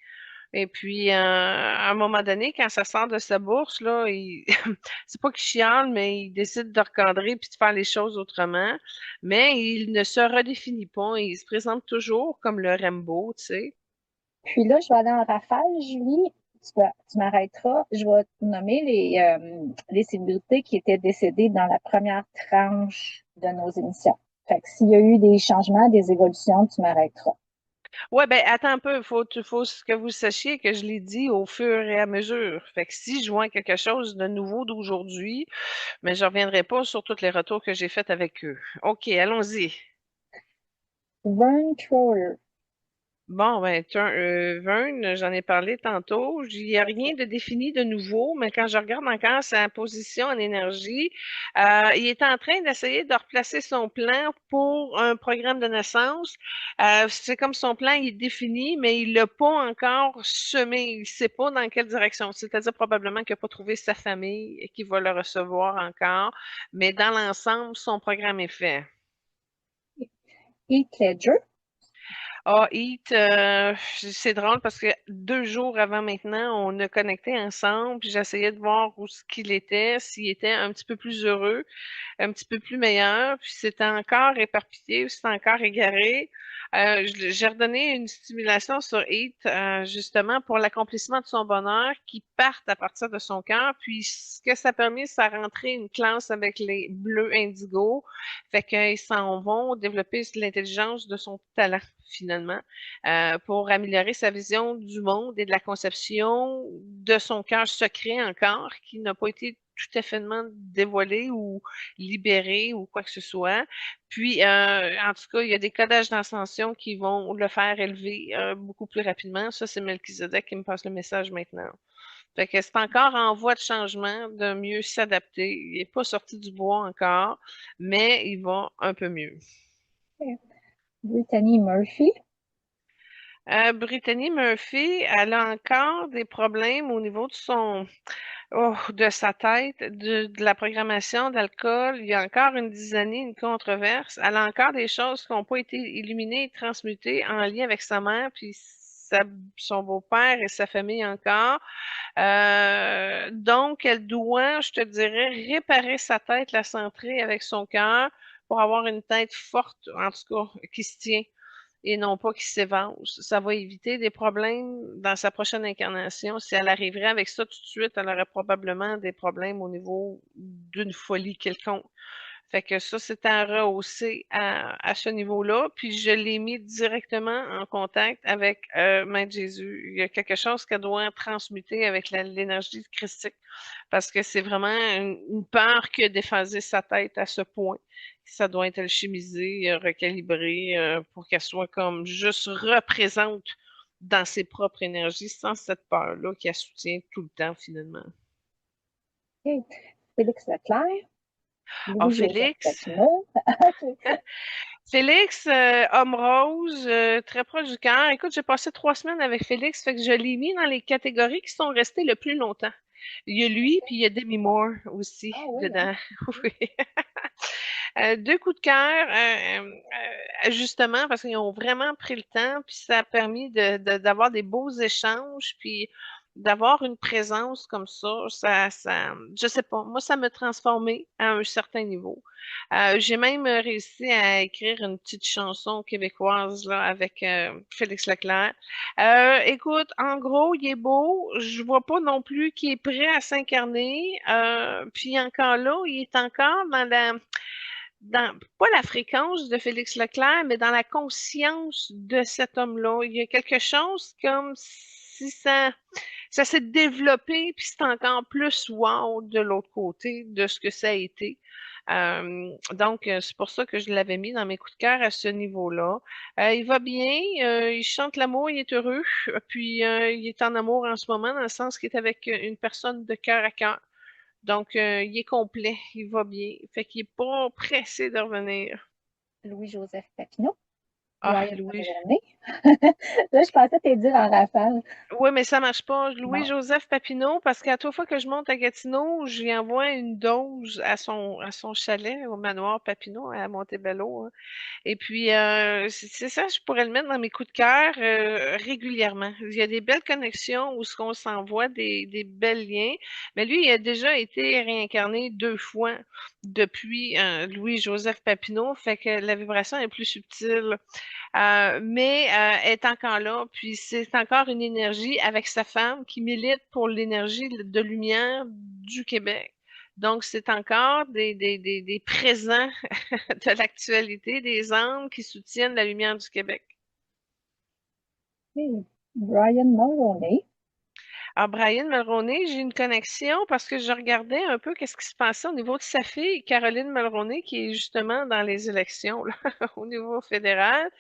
Et puis, à un moment donné, quand ça sort de sa bourse, là, c'est pas qu'il chiale, mais il décide de recadrer puis de faire les choses autrement. Mais il ne se redéfinit pas. Il se présente toujours comme le Rambo, tu sais. Puis là, je vais aller en rafale, Julie. Tu m'arrêteras. Je vais te nommer les célébrités qui étaient décédées dans la première tranche de nos émissions. Fait que s'il y a eu des changements, des évolutions, tu m'arrêteras. Ouais, ben attends un peu, faut que vous sachiez que je l'ai dit au fur et à mesure. Fait que si je vois quelque chose de nouveau d'aujourd'hui, mais je reviendrai pas sur tous les retours que j'ai faits avec eux. OK, allons-y. Vern Troyer. Bon, ben, Vern, j'en ai parlé tantôt. Il n'y a rien de défini de nouveau, mais quand je regarde encore sa position en énergie, il est en train d'essayer de replacer son plan pour un programme de naissance. C'est comme son plan il est défini, mais il l'a pas encore semé. Il sait pas dans quelle direction. C'est-à-dire probablement qu'il n'a pas trouvé sa famille et qu'il va le recevoir encore. Mais dans l'ensemble, son programme est fait. Heath Ledger. Ah, Heat, c'est drôle parce que 2 jours avant maintenant, on a connecté ensemble, puis j'essayais de voir où ce qu'il était, s'il était un petit peu plus heureux, un petit peu plus meilleur, puis c'était encore éparpillé, c'était encore égaré. J'ai redonné une stimulation sur Heat, justement pour l'accomplissement de son bonheur, qui parte à partir de son cœur, puis ce que ça a permis, c'est rentrer une classe avec les bleus indigo, fait qu'ils s'en vont développer l'intelligence de son talent finalement, pour améliorer sa vision du monde et de la conception de son cœur secret encore, qui n'a pas été tout à fait dévoilé ou libéré ou quoi que ce soit. Puis, en tout cas, il y a des codages d'ascension qui vont le faire élever beaucoup plus rapidement. Ça, c'est Melchizedek qui me passe le message maintenant. Fait que c'est encore en voie de changement, de mieux s'adapter. Il n'est pas sorti du bois encore, mais il va un peu mieux. Brittany Murphy. Brittany Murphy, elle a encore des problèmes au niveau de sa tête, de la programmation d'alcool. Il y a encore une dizaine d'années, une controverse. Elle a encore des choses qui n'ont pas été illuminées et transmutées en lien avec sa mère, puis son beau-père et sa famille encore. Donc, elle doit, je te dirais, réparer sa tête, la centrer avec son cœur pour avoir une tête forte, en tout cas, qui se tient et non pas qui s'évance. Ça va éviter des problèmes dans sa prochaine incarnation. Si elle arriverait avec ça tout de suite, elle aurait probablement des problèmes au niveau d'une folie quelconque. Fait que ça, c'est à rehausser à ce niveau-là. Puis je l'ai mis directement en contact avec Maître Jésus. Il y a quelque chose qu'elle doit transmuter avec l'énergie christique. Parce que c'est vraiment une peur que d'effacer sa tête à ce point. Ça doit être alchimisé, recalibré pour qu'elle soit comme juste représente dans ses propres énergies sans cette peur-là qui la soutient tout le temps finalement. OK. Félix Leclerc, Ah, Louis-Joseph Félix, Papineau. Félix, homme rose, très proche du cœur. Écoute, j'ai passé 3 semaines avec Félix, fait que je l'ai mis dans les catégories qui sont restées le plus longtemps. Il y a lui, puis il y a Demi Moore aussi Ah oui, hein? dedans. Oui. Deux coups de cœur, justement, parce qu'ils ont vraiment pris le temps, puis ça a permis d'avoir des beaux échanges, puis d'avoir une présence comme je sais pas, moi, ça m'a transformé à un certain niveau. J'ai même réussi à écrire une petite chanson québécoise là avec Félix Leclerc. Écoute, en gros, il est beau. Je vois pas non plus qu'il est prêt à s'incarner. Puis encore là, il est encore pas la fréquence de Félix Leclerc, mais dans la conscience de cet homme-là. Il y a quelque chose comme si ça s'est développé, puis c'est encore plus wow de l'autre côté de ce que ça a été. Donc, c'est pour ça que je l'avais mis dans mes coups de cœur à ce niveau-là. Il va bien, il chante l'amour, il est heureux, puis il est en amour en ce moment, dans le sens qu'il est avec une personne de cœur à cœur. Donc, il est complet, il va bien. Fait qu'il est pas pressé de revenir. Louis-Joseph Papineau, Ah, Brian Louis. Mulroney. Là, je pensais te dire en rafale. Oui, mais ça marche pas. Non. Louis-Joseph Papineau, parce qu'à toute fois que je monte à Gatineau, je lui envoie une dose à son chalet, au manoir Papineau, à Montebello, hein. Et puis, c'est ça, je pourrais le mettre dans mes coups de cœur régulièrement. Il y a des belles connexions où ce qu'on s'envoie des bels liens. Mais lui, il a déjà été réincarné 2 fois depuis Louis-Joseph Papineau, fait que la vibration est plus subtile. Mais elle est encore là, puis c'est encore une énergie avec sa femme qui milite pour l'énergie de lumière du Québec. Donc, c'est encore des présents de l'actualité, des âmes qui soutiennent la lumière du Québec. Okay. Brian Mulroney. Alors, Brian Mulroney, j'ai une connexion parce que je regardais un peu qu'est-ce qui se passait au niveau de sa fille, Caroline Mulroney, qui est justement dans les élections là, au niveau fédéral.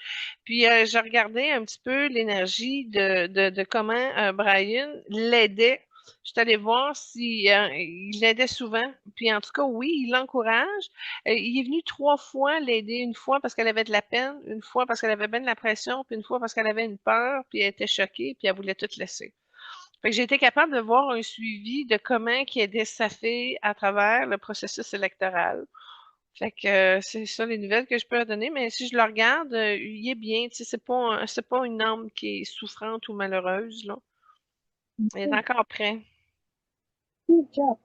Puis, je regardais un petit peu l'énergie de comment Brian l'aidait. Je suis allée voir si il l'aidait souvent. Puis en tout cas, oui, il l'encourage. Il est venu 3 fois l'aider, une fois parce qu'elle avait de la peine, une fois parce qu'elle avait bien de la pression, puis une fois parce qu'elle avait une peur, puis elle était choquée, puis elle voulait tout laisser. Fait que j'ai été capable de voir un suivi de comment il aidait sa fille à travers le processus électoral. Fait que c'est ça les nouvelles que je peux leur donner, mais si je le regarde, il est bien, tu sais, c'est pas une âme qui est souffrante ou malheureuse, là. Il est Okay. encore prêt. Steve Jobs.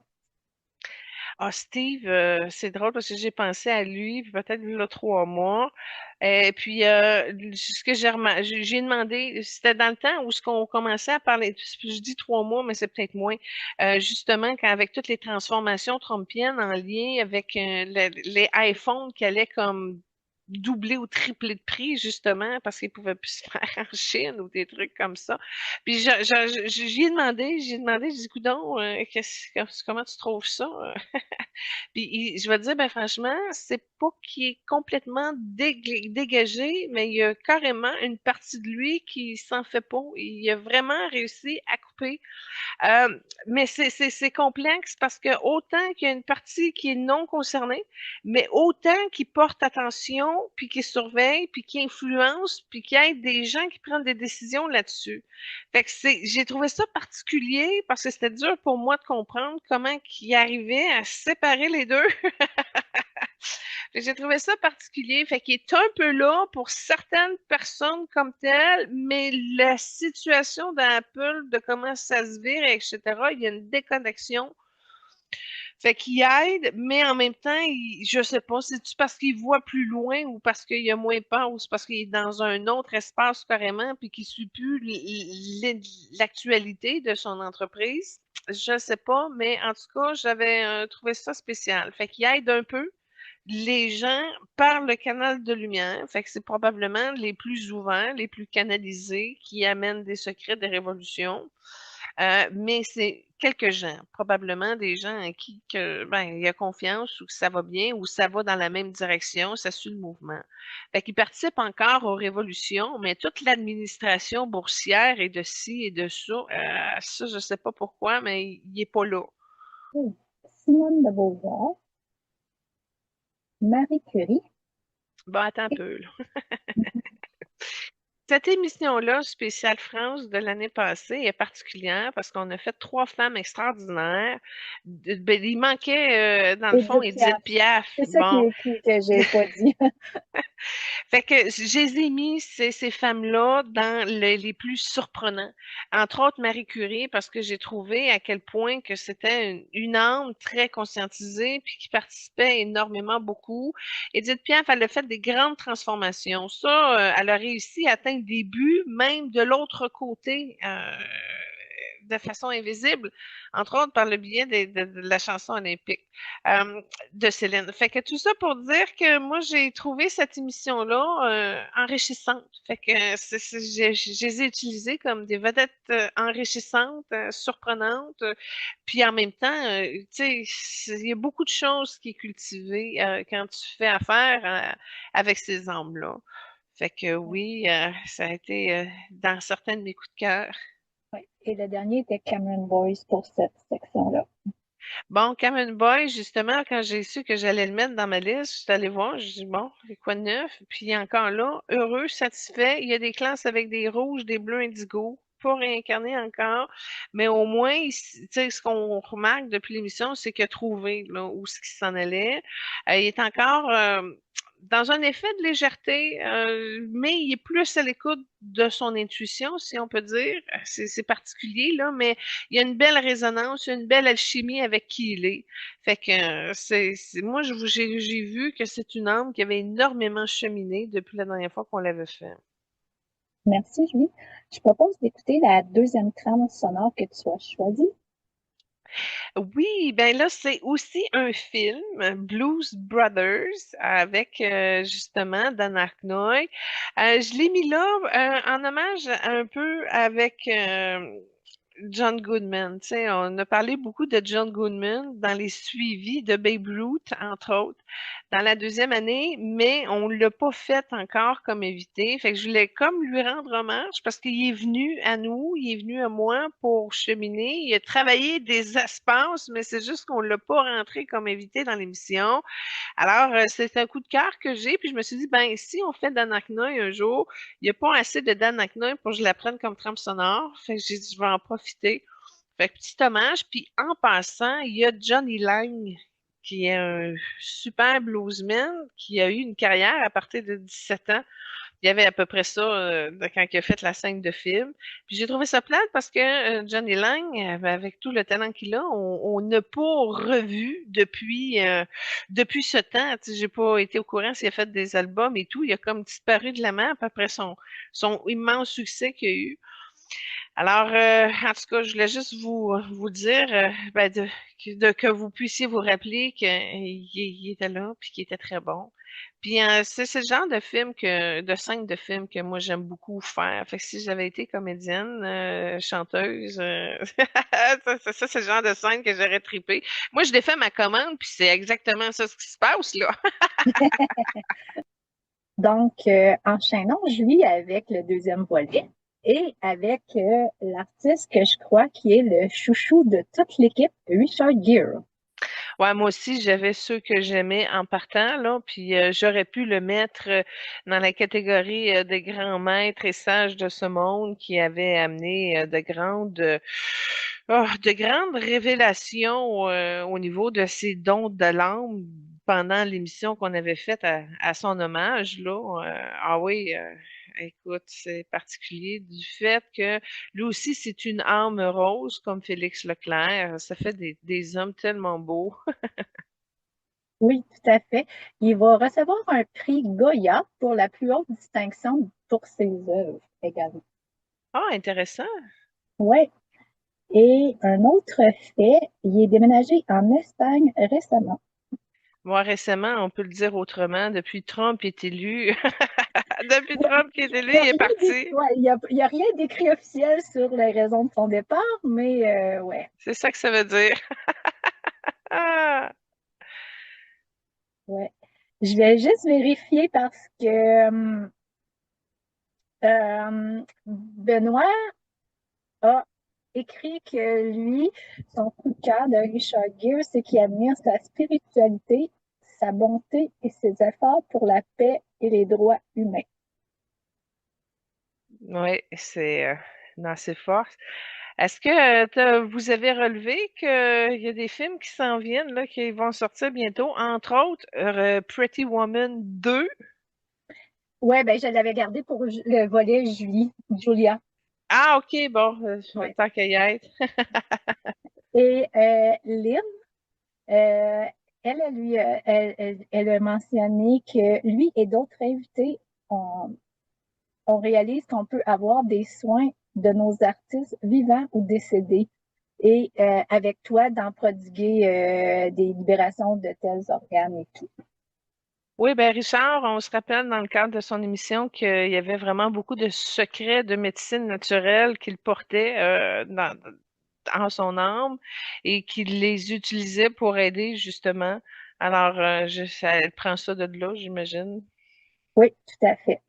Ah, Steve, c'est drôle parce que j'ai pensé à lui, puis peut-être il y a 3 mois. Et puis, ce que j'ai demandé, c'était dans le temps où ce qu'on commençait à parler, je dis 3 mois, mais c'est peut-être moins, justement, avec toutes les transformations trumpiennes en lien avec les iPhones qui allaient comme doubler ou tripler de prix, justement, parce qu'ils pouvaient plus se faire en Chine ou des trucs comme ça. Puis, j'y ai demandé, j'ai dit, coudonc, comment tu trouves ça? Puis je vais te dire, ben franchement, c'est pas qu'il est complètement dégagé, mais il y a carrément une partie de lui qui s'en fait pas. Il a vraiment réussi à couper. Mais c'est complexe parce que autant qu'il y a une partie qui est non concernée, mais autant qui porte attention, puis qui surveille, puis qui influence, puis qui aide des gens qui prennent des décisions là-dessus. Fait que j'ai trouvé ça particulier parce que c'était dur pour moi de comprendre comment il arrivait à séparer les deux. J'ai trouvé ça particulier. Fait qu'il est un peu là pour certaines personnes comme telles, mais la situation d'Apple, de comment ça se vire, etc., il y a une déconnexion. Fait qu'il aide, mais en même temps, je sais pas, c'est-tu parce qu'il voit plus loin ou parce qu'il a moins peur ou c'est parce qu'il est dans un autre espace carrément puis qu'il suit plus l'actualité de son entreprise. Je sais pas, mais en tout cas, j'avais trouvé ça spécial. Fait qu'il aide un peu, les gens par le canal de lumière, fait que c'est probablement les plus ouverts, les plus canalisés qui amènent des secrets, des révolutions. Mais c'est quelques gens, probablement des gens en qui que, ben, il y a confiance ou que ça va bien ou ça va dans la même direction, ça suit le mouvement. Fait qu'ils participent encore aux révolutions, mais toute l'administration boursière et de ci et de ça, ça, je sais pas pourquoi, mais il est pas là. Oui. Simone de Beauvoir, Marie Curie. Bon, attends un peu, là. Cette émission-là, spéciale France de l'année passée, est particulière parce qu'on a fait trois femmes extraordinaires. Ben, il manquait, dans le fond, Edith Édith Piaf. Piaf. C'est ça Bon, que j'ai pas dit. fait que je les ai mis, ces femmes-là, dans les plus surprenants. Entre autres, Marie Curie, parce que j'ai trouvé à quel point que c'était une âme très conscientisée, puis qui participait énormément beaucoup. Edith Piaf, elle a fait des grandes transformations. Ça, elle a réussi à atteindre des buts, même de l'autre côté. De façon invisible, entre autres par le biais de la chanson olympique de Céline. Fait que tout ça pour dire que moi, j'ai trouvé cette émission-là enrichissante. Fait que je les ai utilisées comme des vedettes enrichissantes, surprenantes, puis en même temps, tu sais, il y a beaucoup de choses qui est cultivées quand tu fais affaire avec ces âmes-là. Fait que oui, ça a été dans certains de mes coups de cœur. Oui. Et le dernier était Cameron Boyce pour cette section-là. Bon, Cameron Boy, justement, quand j'ai su que j'allais le mettre dans ma liste, je suis allée voir, je dis bon, c'est quoi de neuf? Puis encore là, heureux, satisfait. Il y a des classes avec des rouges, des bleus indigo, pas réincarné encore, mais au moins, tu sais, ce qu'on remarque depuis l'émission, c'est qu'il a trouvé là, où ce qui s'en allait. Il est encore dans un effet de légèreté, mais il est plus à l'écoute de son intuition, si on peut dire. C'est particulier, là, mais il y a une belle résonance, une belle alchimie avec qui il est. Fait que moi, j'ai vu que c'est une âme qui avait énormément cheminé depuis la dernière fois qu'on l'avait fait. Merci, Julie. Je propose d'écouter la deuxième trame sonore que tu as choisie. Oui, ben là, c'est aussi un film, Blues Brothers, avec justement Dan Aykroyd. Je l'ai mis là en hommage un peu avec John Goodman. Tu sais, on a parlé beaucoup de John Goodman dans les suivis de Babe Ruth, entre autres, dans la deuxième année, mais on l'a pas fait encore comme invité. Fait que je voulais comme lui rendre hommage parce qu'il est venu à nous, il est venu à moi pour cheminer. Il a travaillé des espaces, mais c'est juste qu'on l'a pas rentré comme invité dans l'émission. Alors, c'est un coup de cœur que j'ai, puis je me suis dit, ben, si on fait Dan Aykroyd un jour, il n'y a pas assez de Dan Aykroyd pour que je la prenne comme trame sonore. Fait que j'ai dit, je vais en profiter. Fait que petit hommage. Puis en passant, il y a Johnny Lang, qui est un super bluesman, qui a eu une carrière à partir de 17 ans. Il y avait à peu près ça quand il a fait la scène de film. Puis j'ai trouvé ça plate parce que Johnny Lang, avec tout le talent qu'il a, on n'a pas revu depuis ce temps. Tu sais, j'ai pas été au courant s'il a fait des albums et tout. Il a comme disparu de la map après son immense succès qu'il a eu. Alors, en tout cas, je voulais juste vous dire ben, que vous puissiez vous rappeler qu'il il était là puis qu'il était très bon. Puis c'est le genre de film de scène de film que moi j'aime beaucoup faire. Fait que si j'avais été comédienne, chanteuse, c'est le genre de scène que j'aurais trippé. Moi, je défais ma commande, puis c'est exactement ça ce qui se passe là. Donc, enchaînons, Julie, avec le deuxième volet et avec l'artiste que je crois qui est le chouchou de toute l'équipe, Richard Gere. Ouais, moi aussi, j'avais ceux que j'aimais en partant, là, puis j'aurais pu le mettre dans la catégorie des grands maîtres et sages de ce monde qui avaient amené de grandes révélations au niveau de ses dons de l'âme pendant l'émission qu'on avait faite à son hommage, là. Ah oui, écoute, c'est particulier du fait que lui aussi, c'est une âme rose comme Félix Leclerc. Ça fait des hommes tellement beaux. Oui, tout à fait. Il va recevoir un prix Goya pour la plus haute distinction pour ses œuvres également. Ah, intéressant. Oui. Et un autre fait, il est déménagé en Espagne récemment. Moi, récemment, on peut le dire autrement, depuis Trump est élu, depuis Ouais, Trump qui est élu, il n'y a il est rien parti. ouais, il y a rien d'écrit officiel sur les raisons de son départ, mais ouais, C'est ça que ça veut dire. Ah! ouais. Je vais juste vérifier parce que Benoît a écrit que lui, son coup de cœur de Richard Gere, c'est qu'il admire sa spiritualité, sa bonté et ses efforts pour la paix et les droits humains. Oui, c'est dans ses forces. Est-ce que vous avez relevé qu'il y a des films qui s'en viennent, là, qui vont sortir bientôt, entre autres Pretty Woman 2? Ouais, ben je l'avais gardé pour le volet Julia. Ah, ok, bon, Ouais. tant qu'à y être. Et Lynn, euh, elle a mentionné que lui et d'autres invités, on réalise qu'on peut avoir des soins de nos artistes vivants ou décédés. Et avec toi, d'en prodiguer des libérations de tels organes et tout. Oui, ben Richard, on se rappelle dans le cadre de son émission qu'il y avait vraiment beaucoup de secrets de médecine naturelle qu'il portait en son âme et qu'il les utilisait pour aider justement. Alors, elle prend ça de là, j'imagine. Oui, tout à fait.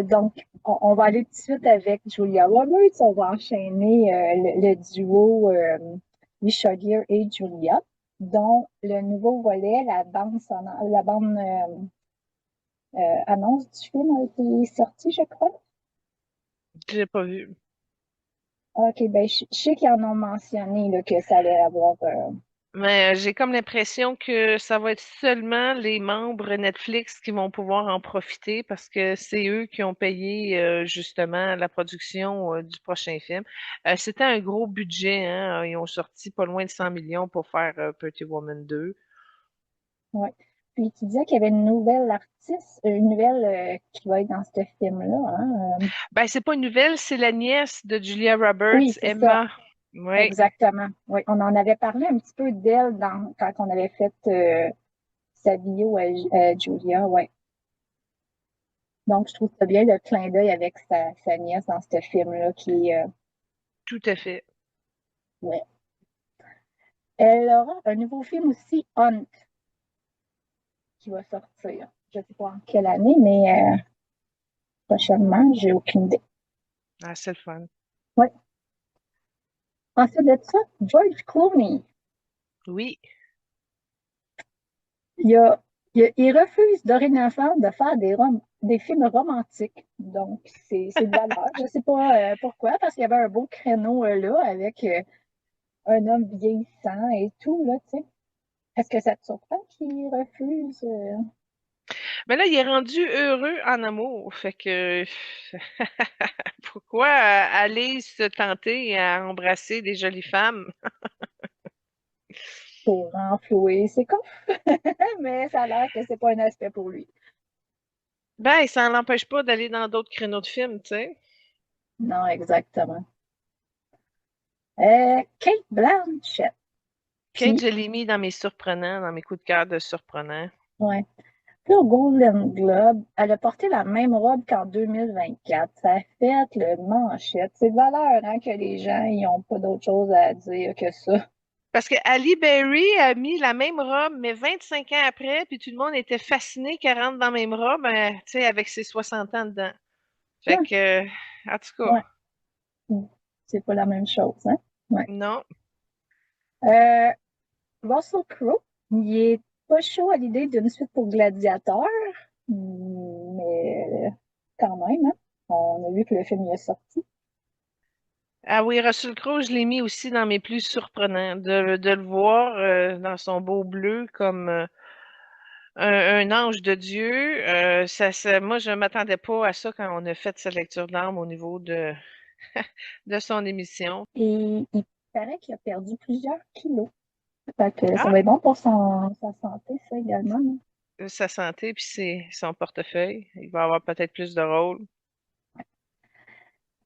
Donc, on va aller tout de suite avec Julia Roberts. On va enchaîner le duo Richard Gere et Julia, dont le nouveau volet, la bande annonce du film a été sortie, je crois. Je l'ai pas vu. OK, ben je sais qu'ils en ont mentionné là, que ça allait avoir. Mais j'ai comme l'impression que ça va être seulement les membres Netflix qui vont pouvoir en profiter parce que c'est eux qui ont payé justement la production du prochain film. C'était un gros budget, hein. Ils ont sorti pas loin de 100 millions pour faire Pretty Woman 2. Ouais. Puis tu disais qu'il y avait une nouvelle artiste, une nouvelle qui va être dans ce film-là. Hein? Ben, c'est pas une nouvelle, c'est la nièce de Julia Oui, Roberts, c'est ça. Emma. Oui, Exactement. Oui, on en avait parlé un petit peu d'elle quand on avait fait sa bio à Julia. Ouais. Donc, je trouve ça bien le clin d'œil avec sa nièce dans ce film-là qui est. tout à fait. Ouais. Elle aura un nouveau film aussi, Hunt, qui va sortir. Je ne sais pas en quelle année, mais prochainement, j'ai aucune idée. Ah, c'est le fun. Ouais. Ensuite de ça, George Clooney. Oui. Il, a, il refuse dorénavant de faire des films romantiques. Donc, c'est de valeur. Je ne sais pas pourquoi, parce qu'il y avait un beau créneau là avec un homme vieillissant et tout, là, tu sais. Est-ce que ça te surprend qu'il refuse? Mais là, il est rendu heureux en amour. Fait que pourquoi aller se tenter à embrasser des jolies femmes? Pour renflouer ses con, mais ça a l'air que c'est pas un aspect pour lui. Ben, ça l'empêche pas d'aller dans d'autres créneaux de films, tu sais. Non, exactement. Kate Blanchett, Kate, qui, je l'ai mis dans mes surprenants, dans mes coups de cœur de surprenants. ouais, puis au Golden Globe, elle a porté la même robe qu'en 2024. Ça a fait le manchette. C'est de valeur hein, que les gens n'ont pas d'autre chose à dire que ça. Parce que Ali Berry a mis la même robe, mais 25 ans après, puis tout le monde était fasciné qu'elle rentre dans la même robe, tu sais, avec ses 60 ans dedans. Fait Hum, que, en tout cas, ouais, c'est pas la même chose. Hein? Ouais. non. Euh, Russell Crowe, il est pas chaud à l'idée d'une suite pour Gladiator, mais quand même, hein? On a vu que le film est sorti. Ah oui, Russell Crowe, je l'ai mis aussi dans mes plus surprenants. De le voir dans son beau bleu comme un ange de Dieu. Moi, je m'attendais pas à ça quand on a fait sa lecture d'âme au niveau de son émission. Et il paraît qu'il a perdu plusieurs kilos. Fait que ça Ah, va être bon pour sa santé, ça également. Hein. sa santé, puis son portefeuille. Il va avoir peut-être plus de rôles.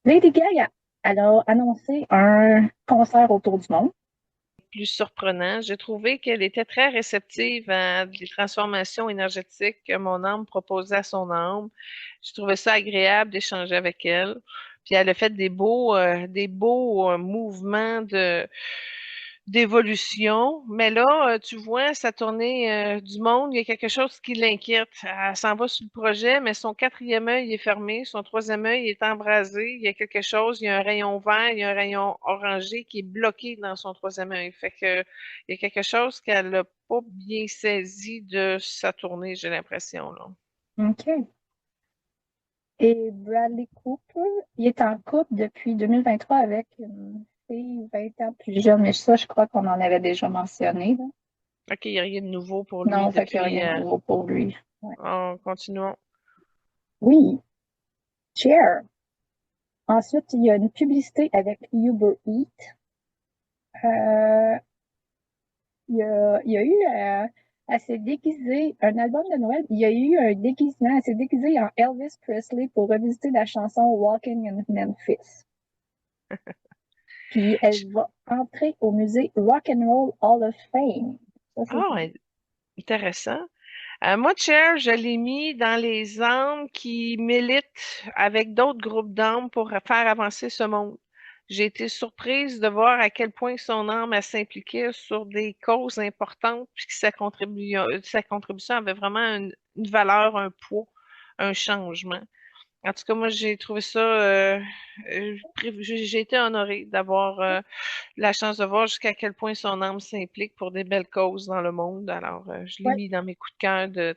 Lady Gaga, elle a annoncé un concert autour du monde. plus surprenant. J'ai trouvé qu'elle était très réceptive à des transformations énergétiques que mon âme proposait à son âme. Je trouvais ça agréable d'échanger avec elle. Puis elle a fait des beaux mouvements d'évolution. Mais là, tu vois, sa tournée du monde, il y a quelque chose qui l'inquiète. Elle s'en va sur le projet, mais son quatrième œil est fermé, son troisième œil est embrasé. Il y a quelque chose, il y a un rayon vert, il y a un rayon orangé qui est bloqué dans son troisième œil. Fait que il y a quelque chose qu'elle n'a pas bien saisi de sa tournée, j'ai l'impression, là. OK. Et Bradley Cooper, il est en couple depuis 2023 avec une fille 20 ans plus jeune, mais ça, je crois qu'on en avait déjà mentionné, là. OK, il n'y a rien de nouveau pour lui Non, fait qu'il n'y a depuis. rien de nouveau pour lui. Ouais. Continuons. Oui, Cher. Ensuite, il y a une publicité avec Uber Eats. Euh, il y a eu, elle s'est déguisée, un album de Noël, il y a eu un déguisement, elle s'est déguisée en Elvis Presley pour revisiter la chanson Walking in Memphis. Puis elle va entrer au musée Rock and Roll Hall of Fame. Ça, c'est Ah, intéressant. Moi, Cher, je l'ai mis dans les âmes qui militent avec d'autres groupes d'âmes pour faire avancer ce monde. J'ai été surprise de voir à quel point son âme a s'impliqué sur des causes importantes, puis que sa contribution avait vraiment une valeur, un poids, un changement. En tout cas, moi, j'ai trouvé ça, j'ai été honorée d'avoir la chance de voir jusqu'à quel point son âme s'implique pour des belles causes dans le monde. Alors, je l'ai ouais, mis dans mes coups de cœur de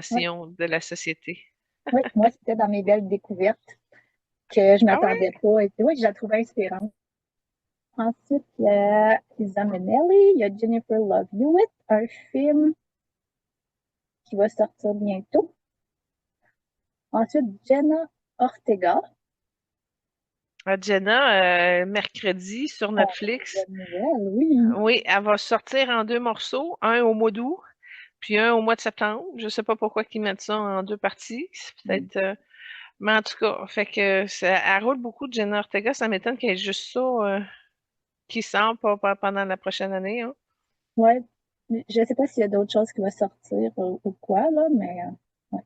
ouais, transformation de la société. ouais. Moi, c'était dans mes belles découvertes que je Ah m'attendais ouais? pas. Et puis, oui, je la trouvais inspirante. Ensuite, il y a Liza Minnelli, il y a Jennifer Love Hewitt, un film qui va sortir bientôt. Ensuite, Jenna Ortega. Jenna, mercredi sur Oh, Netflix. bonne nouvelle, oui. Oui, elle va sortir en deux morceaux, un au mois d'août, puis un au mois de septembre. Je sais pas pourquoi ils mettent ça en deux parties. C'est peut-être, mais en tout cas, fait que elle roule beaucoup de Jenna Ortega. Ça m'étonne qu'elle ait juste ça qui sort pas pendant la prochaine année, hein. Ouais. Je ne sais pas s'il y a d'autres choses qui vont sortir ou quoi, là, mais ouais.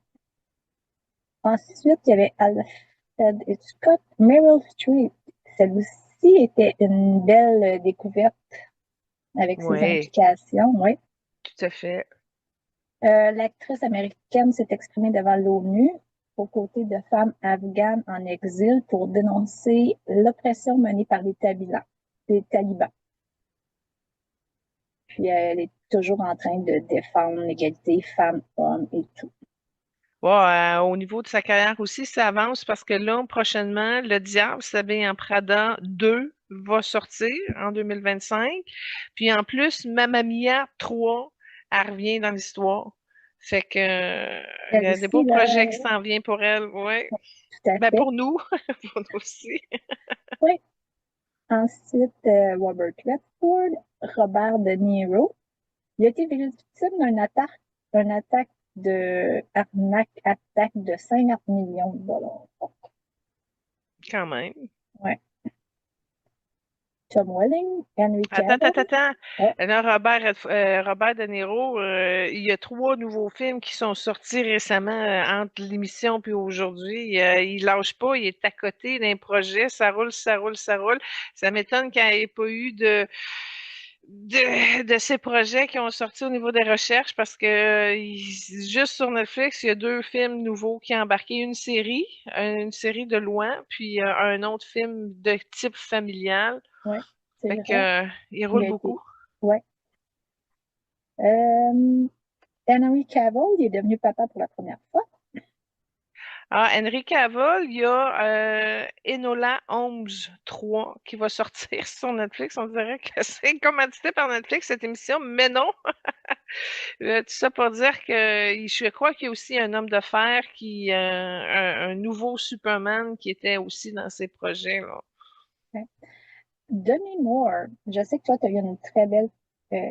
Ensuite, il y avait Alfred Hitchcock, Meryl Streep. Celle-ci était une belle découverte avec ses Oui, implications, oui. tout à fait. L'actrice américaine s'est exprimée devant l'ONU aux côtés de femmes afghanes en exil pour dénoncer l'oppression menée par les talibans. Puis elle est toujours en train de défendre l'égalité femmes-hommes et tout. Ouais, au niveau de sa carrière aussi, ça avance parce que là, prochainement, Le Diable s'habille en Prada 2 va sortir en 2025. Puis en plus, Mamma Mia 3, elle revient dans l'histoire. Fait que il y Elle a des aussi, beaux là, projets qui s'en viennent pour elle, ouais. tout à Ben fait. pour nous, pour nous aussi. Oui. Ensuite, Robert Redford, Robert De Niro. Il a été victime d'une attaque de attaque de 50 millions de dollars. Quand même. Ouais. Tom Welling, Henry Attends, attends, Cavill. attends. Oh, Là, Robert De Niro, il y a trois nouveaux films qui sont sortis récemment entre l'émission puis aujourd'hui. Il lâche pas, il est à côté d'un projet, ça roule, ça roule, ça roule. Ça m'étonne qu'il n'y ait pas eu de ces projets qui ont sorti au niveau des recherches parce que juste sur Netflix, il y a deux films nouveaux qui ont embarqué, une série de loin, puis un autre film de type familial. ouais, c'est Fait que, vrai. il Il roule a été. beaucoup. Ouais. Euh, Henry Cavill, il est devenu papa pour la première fois. Ah, Henry Cavill, il y a Enola Holmes 3 qui va sortir sur Netflix. On dirait que c'est commandité par Netflix, cette émission, mais non. Tout ça pour dire que je crois qu'il y a aussi un homme de fer un nouveau Superman qui était aussi dans ces projets, là. Ouais. Demi Moore, je sais que toi, tu as eu une très belle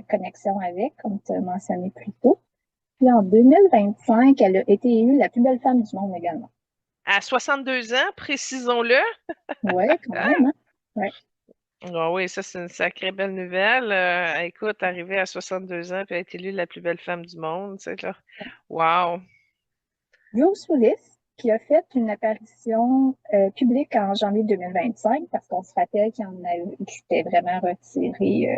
connexion avec, comme tu as mentionné plus tôt. Puis en 2025, elle a été élue la plus belle femme du monde également. À 62 ans, précisons-le. Ouais, quand même, hein? Ouais. Ah oui, ça, c'est une sacrée belle nouvelle. Écoute, arriver à 62 ans puis être élue la plus belle femme du monde, tu sais, là. Wow! Bruce Willis, qui a fait une apparition publique en janvier 2025, parce qu'on se rappelle qu'il s'était vraiment retiré.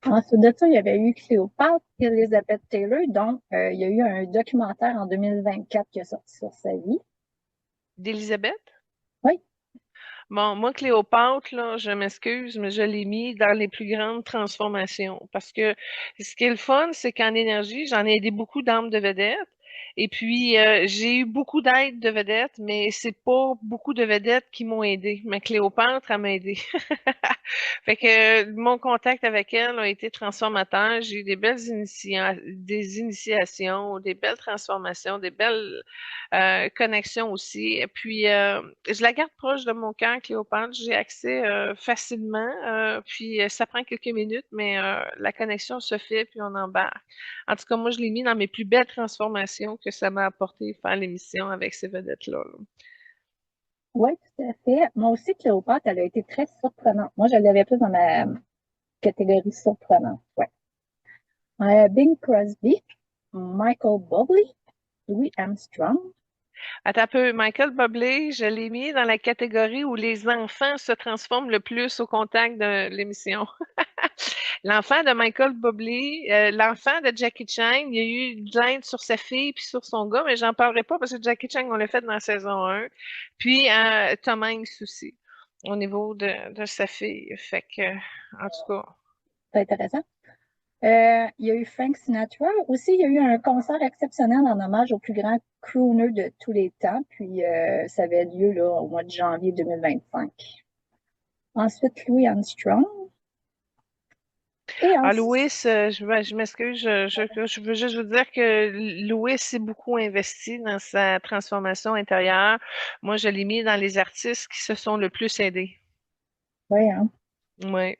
Ensuite de ça, il y avait eu Cléopâtre, Elizabeth Taylor, dont il y a eu un documentaire en 2024 qui est sorti sur sa vie. D'Élisabeth? Oui, Bon, moi, Cléopâtre, là, je m'excuse, mais je l'ai mis dans les plus grandes transformations. Parce que ce qui est le fun, c'est qu'en énergie, j'en ai aidé beaucoup d'âmes de vedettes. Et puis, j'ai eu beaucoup d'aide de vedettes, mais c'est pas beaucoup de vedettes qui m'ont aidé. Mais Cléopâtre, elle m'a aidé. Fait que mon contact avec elle a été transformateur. J'ai eu des belles des initiations, des belles transformations, des belles connexions aussi. Et puis, je la garde proche de mon cœur, Cléopâtre. J'ai accès facilement. Puis, ça prend quelques minutes, mais la connexion se fait, puis on embarque. En tout cas, moi, je l'ai mis dans mes plus belles transformations que ça m'a apporté faire l'émission avec ces vedettes-là. Là. oui, tout à fait. Moi aussi, Cléopâtre, elle a été très surprenante. Moi, je l'avais plus dans ma catégorie surprenante. Ouais. Bing Crosby, Michael Bublé, Louis Armstrong. Attends un peu, Michael Bublé, je l'ai mis dans la catégorie où les enfants se transforment le plus au contact de l'émission. L'enfant de Michael Bublé, l'enfant de Jackie Chan, il y a eu de l'aide sur sa fille puis sur son gars, mais j'en parlerai pas parce que Jackie Chan, on l'a fait dans la saison 1. Puis Tom Hanks aussi, au niveau de sa fille. Fait que, en tout cas. C'est intéressant. Il y a eu Frank Sinatra. Aussi, il y a eu un concert exceptionnel en hommage au plus grand crooner de tous les temps. Puis, ça avait lieu là, au mois de janvier 2025. Ensuite, Louis Armstrong. Et Ah, ensuite, Louis, je m'excuse, je veux juste vous dire que Louis s'est beaucoup investi dans sa transformation intérieure. Moi, je l'ai mis dans les artistes qui se sont le plus aidés. ouais, hein. Oui.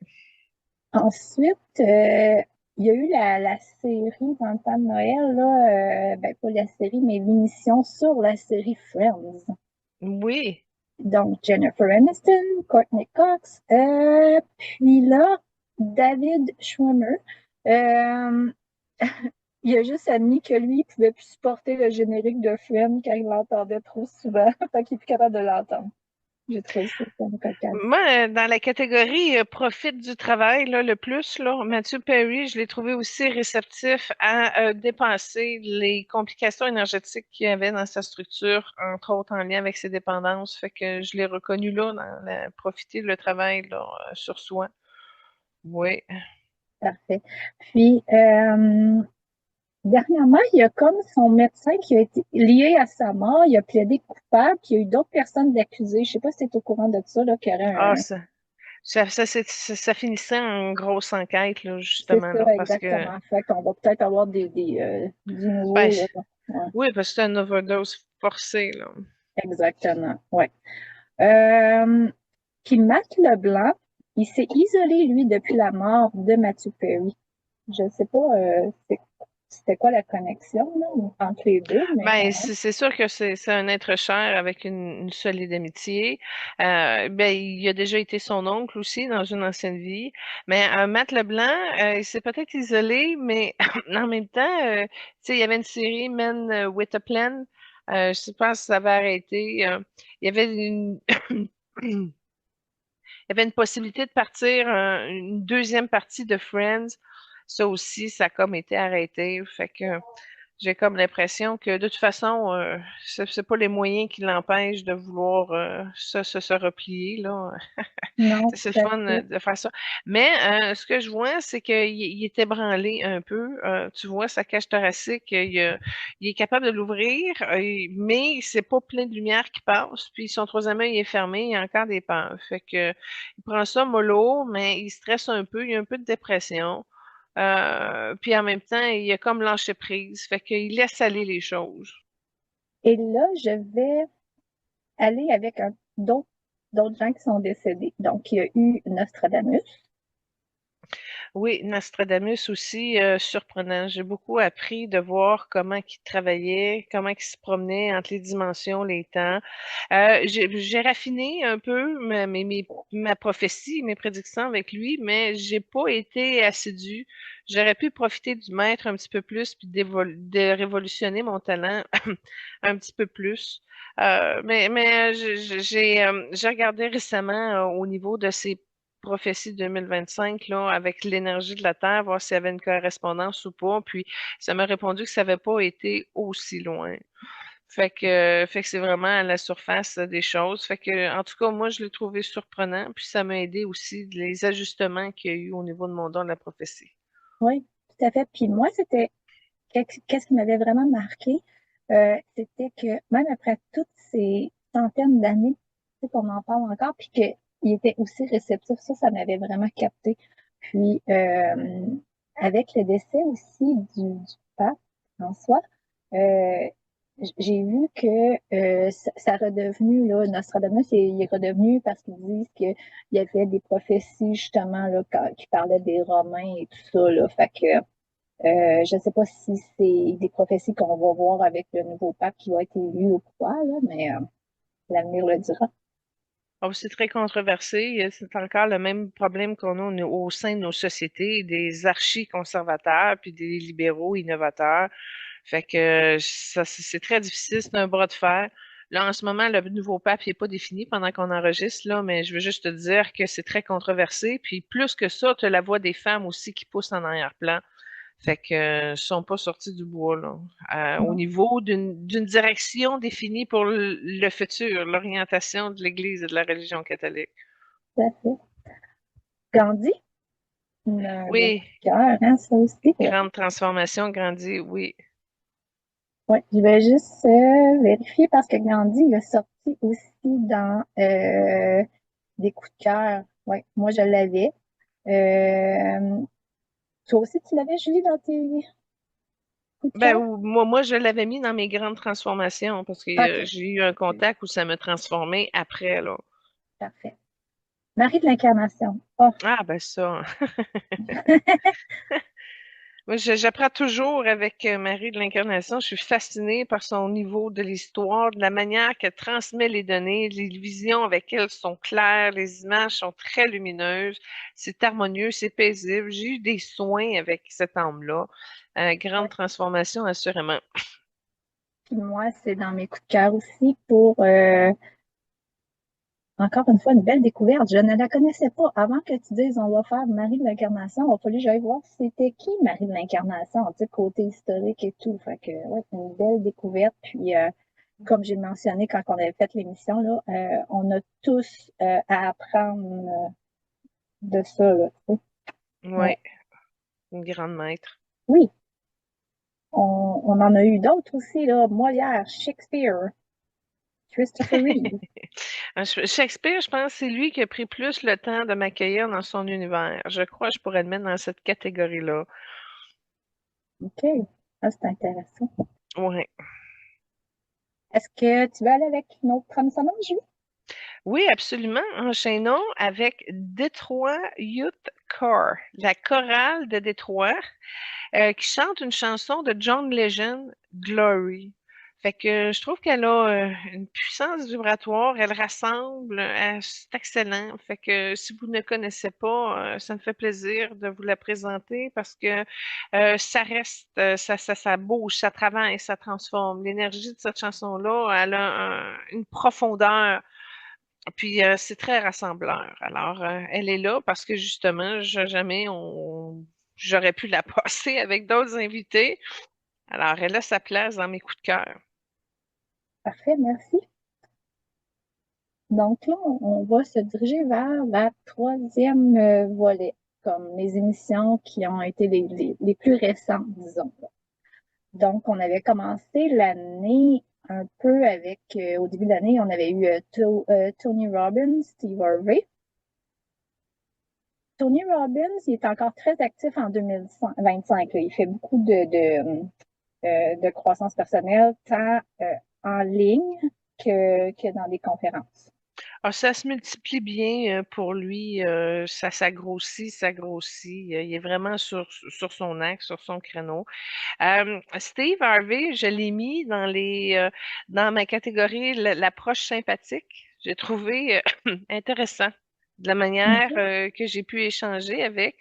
Ensuite, il y a eu la série dans le temps de Noël, là, ben, pas la série, mais l'émission sur la série Friends. Oui. Donc, Jennifer Aniston, Courtney Cox, puis là, David Schwimmer. Euh, il a juste admis que lui, il pouvait plus supporter le générique de Friends car il l'entendait trop souvent. Fait qu'il est plus capable de l'entendre. J'ai trouvé ça comme cocasse. Moi, dans la catégorie profite du travail, là, le plus, là, Matthew Perry, je l'ai trouvé aussi réceptif à dépasser les complications énergétiques qu'il y avait dans sa structure, entre autres en lien avec ses dépendances. Fait que je l'ai reconnu là, dans profiter le travail là, sur soi. Oui. Parfait. Puis, dernièrement, il y a comme son médecin qui a été lié à sa mort, il a plaidé coupable, puis il y a eu d'autres personnes accusées. Je sais pas si tu es au courant de ça, là, qu'il y aurait Ah, un. ça finissait en grosse enquête, là, C'est justement, ça, là, parce que, exactement. Fait qu'on va peut-être avoir du ben, nouveau, là. Ouais, oui, parce que c'est une overdose forcée, là. exactement. Ouais. Euh, Puis Matt Leblanc, il s'est isolé, lui, depuis la mort de Matthew Perry. Je ne sais pas c'était quoi la connexion là, entre les deux, mais Ben, quand même. c'est sûr que c'est un être cher avec une solide amitié. Ben, il a déjà été son oncle aussi dans une ancienne vie. Mais Matt Leblanc, il s'est peut-être isolé, mais en même temps, tu sais, il y avait une série Men with a Plan. Je sais pas si ça avait arrêté. Il y avait il y avait une possibilité de partir une deuxième partie de Friends. Ça aussi, ça a comme été arrêté. Fait que j'ai comme l'impression que de toute façon, c'est pas les moyens qui l'empêchent de vouloir se replier, là. Non, C'est le tout à fun fait. de faire ça. Mais ce que je vois, c'est qu'il est ébranlé un peu. Tu vois, sa cage thoracique, il est capable de l'ouvrir, mais c'est pas plein de lumière qui passe. Puis son troisième œil est fermé, il y a encore des peurs. Fait que il prend ça mollo, mais il stresse un peu, il y a un peu de dépression. Puis en même temps, il a comme lâché prise. Fait qu'il laisse aller les choses. Et là, je vais aller avec d'autres gens qui sont décédés. Donc, il y a eu Nostradamus. Oui, Nostradamus aussi, surprenant. J'ai beaucoup appris de voir comment il travaillait, comment il se promenait entre les dimensions, les temps. J'ai raffiné un peu ma prophétie, mes prédictions avec lui, mais j'ai pas été assidue. J'aurais pu profiter du maître un petit peu plus puis de révolutionner mon talent un petit peu plus. J'ai regardé récemment au niveau de ses prophétie 2025 là, avec l'énergie de la Terre, voir s'il y avait une correspondance ou pas. Puis ça m'a répondu que ça n'avait pas été aussi loin. Fait que c'est vraiment à la surface des choses. Fait que, en tout cas, moi, je l'ai trouvé surprenant. Puis ça m'a aidé aussi les ajustements qu'il y a eu au niveau de mon don de la prophétie. Oui, tout à fait. Puis moi, c'était qu'est-ce qui m'avait vraiment marqué, c'était que même après toutes ces centaines d'années, tu sais, qu'on en parle encore, puis qu'il était aussi réceptif, ça m'avait vraiment capté. Puis avec le décès aussi du pape François, euh, j'ai vu que ça redevenu, là, Nostradamus, il est redevenu parce qu'ils disent qu'il y avait des prophéties, justement, là, qui parlaient des Romains et tout ça, là. Fait que je ne sais pas si c'est des prophéties qu'on va voir avec le nouveau pape qui va être élu ou quoi, là, mais l'avenir le dira. Oh, c'est très controversé. C'est encore le même problème qu'on a au sein de nos sociétés, des archi-conservateurs puis des libéraux innovateurs. Fait que ça, c'est très difficile, c'est un bras de fer. Là, en ce moment, le nouveau pape n'est pas défini pendant qu'on enregistre, là, mais je veux juste te dire que c'est très controversé. Puis plus que ça, tu as la voix des femmes aussi qui pousse en arrière-plan. Fait que sont pas sortis du bois, là. Au Non, niveau d'une direction définie pour le futur, l'orientation de l'Église et de la religion catholique. tout à fait. Gandhi, un beau Oui, coup de cœur, hein, ça aussi. grande transformation, grandit, oui. Ouais, je vais juste vérifier parce que Gandhi il a sorti aussi dans des coups de cœur. Ouais, moi je l'avais. Euh, toi aussi, tu l'avais, Julie, dans tes coups de Ben, cœur? moi, je l'avais mis dans mes grandes transformations parce que OK, j'ai eu un contact où ça m'a transformé après, là. parfait. Marie de l'Incarnation. Oh, Ah, ben ça. Moi, j'apprends toujours avec Marie de l'Incarnation. Je suis fascinée par son niveau de l'histoire, de la manière qu'elle transmet les données, les visions avec elle sont claires, les images sont très lumineuses, c'est harmonieux, c'est paisible. J'ai eu des soins avec cette âme-là. Grande ouais. transformation, assurément. Puis moi, c'est dans mes coups de cœur aussi pour encore une fois, une belle découverte. Je ne la connaissais pas. Avant que tu dises on va faire Marie de l'Incarnation, il a fallu que j'aille voir c'était qui Marie de l'Incarnation, tu sais, côté historique et tout. Fait que, ouais, c'est une belle découverte. Puis, comme j'ai mentionné quand on avait fait l'émission, là, on a tous à apprendre de ça, là, tu sais. Ouais. Oui, une grande maître. Oui, on en a eu d'autres aussi, là. Molière, Shakespeare, Christopher Reeve. Shakespeare, je pense que c'est lui qui a pris plus le temps de m'accueillir dans son univers. Je crois que je pourrais le mettre dans cette catégorie-là. OK. Ah, c'est intéressant. Ouais. Est-ce que tu veux aller avec une autre trame sonore, Julie? Oui, absolument. Enchaînons avec Detroit Youth Core, la chorale de Détroit, qui chante une chanson de John Legend, Glory. Fait que je trouve qu'elle a une puissance vibratoire, elle rassemble, c'est excellent. Fait que si vous ne connaissez pas, ça me fait plaisir de vous la présenter parce que ça reste, ça bouge, ça travaille, ça transforme. L'énergie de cette chanson-là, elle a une profondeur puis c'est très rassembleur. Alors, elle est là parce que justement, jamais j'aurais pu la passer avec d'autres invités. Alors, elle a sa place dans mes coups de cœur. Parfait, merci. Donc là, on va se diriger vers la troisième volet, comme les émissions qui ont été les plus récentes, disons. Donc, on avait commencé l'année un peu avec, au début de l'année, on avait eu Tony Robbins, Steve Harvey. Tony Robbins, il est encore très actif en 2025. Là. Il fait beaucoup de croissance personnelle, tant en ligne que dans des conférences. Ah, ça se multiplie bien pour lui. Ça s'agrossit, s'agrossit. Il est vraiment sur son axe, sur son créneau. Steve Harvey, je l'ai mis dans ma catégorie l'approche sympathique. J'ai trouvé intéressant de la manière OK. que j'ai pu échanger avec.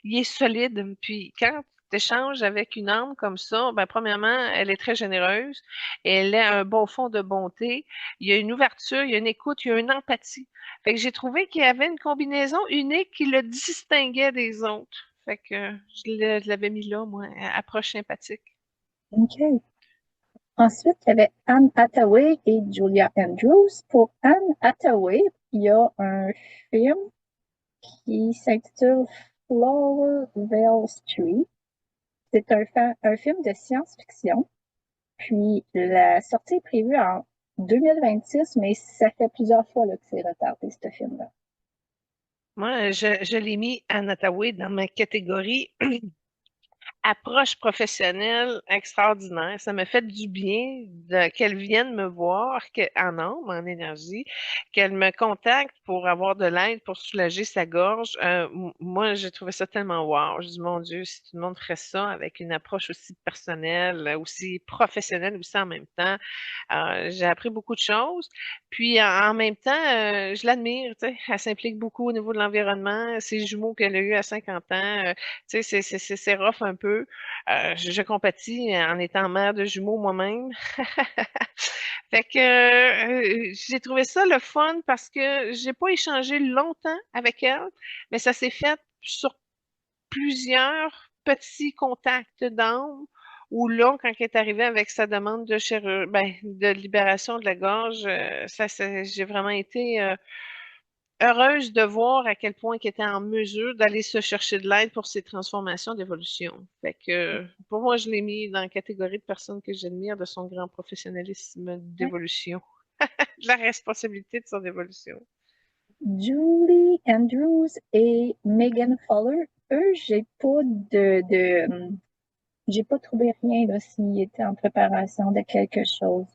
Il est solide. Puis quand tu échanges avec une âme comme ça, ben, premièrement, elle est très généreuse. Elle a un bon fond de bonté. Il y a une ouverture, il y a une écoute, il y a une empathie. Fait que j'ai trouvé qu'il y avait une combinaison unique qui le distinguait des autres. Fait que je l'avais mis là, moi, approche sympathique. OK. Ensuite, il y avait Anne Hathaway et Julia Andrews. Pour Anne Hathaway, il y a un film qui s'intitule Flowerville Street. C'est un film de science-fiction. Puis la sortie est prévue en 2026, mais ça fait plusieurs fois là, que c'est retardé, ce film-là. Moi, je l'ai mis à Ottawa dans ma catégorie approche professionnelle extraordinaire. Ça me fait du bien qu'elle vienne me voir en âme, en énergie, qu'elle me contacte pour avoir de l'aide, pour soulager sa gorge. Moi, j'ai trouvé ça tellement wow. Je dis, mon Dieu, si tout le monde ferait ça avec une approche aussi personnelle, aussi professionnelle aussi en même temps. J'ai appris beaucoup de choses. Puis en même temps, je l'admire, tu sais. Elle s'implique beaucoup au niveau de l'environnement. Ses jumeaux qu'elle a eu à 50 ans, tu sais, c'est rough un peu. Je compatis en étant mère de jumeaux moi-même. Fait que j'ai trouvé ça le fun parce que j'ai pas échangé longtemps avec elle, mais ça s'est fait sur plusieurs petits contacts d'âme où là, quand elle est arrivée avec sa demande de ben, de libération de la gorge, j'ai vraiment été heureuse de voir à quel point elle était en mesure d'aller se chercher de l'aide pour ses transformations d'évolution. Fait que, pour moi, je l'ai mis dans la catégorie de personnes que j'admire de son grand professionnalisme d'évolution, de la responsabilité de son évolution. Julie Andrews et Megan Fuller, eux, j'ai pas trouvé rien là, s'ils étaient en préparation de quelque chose.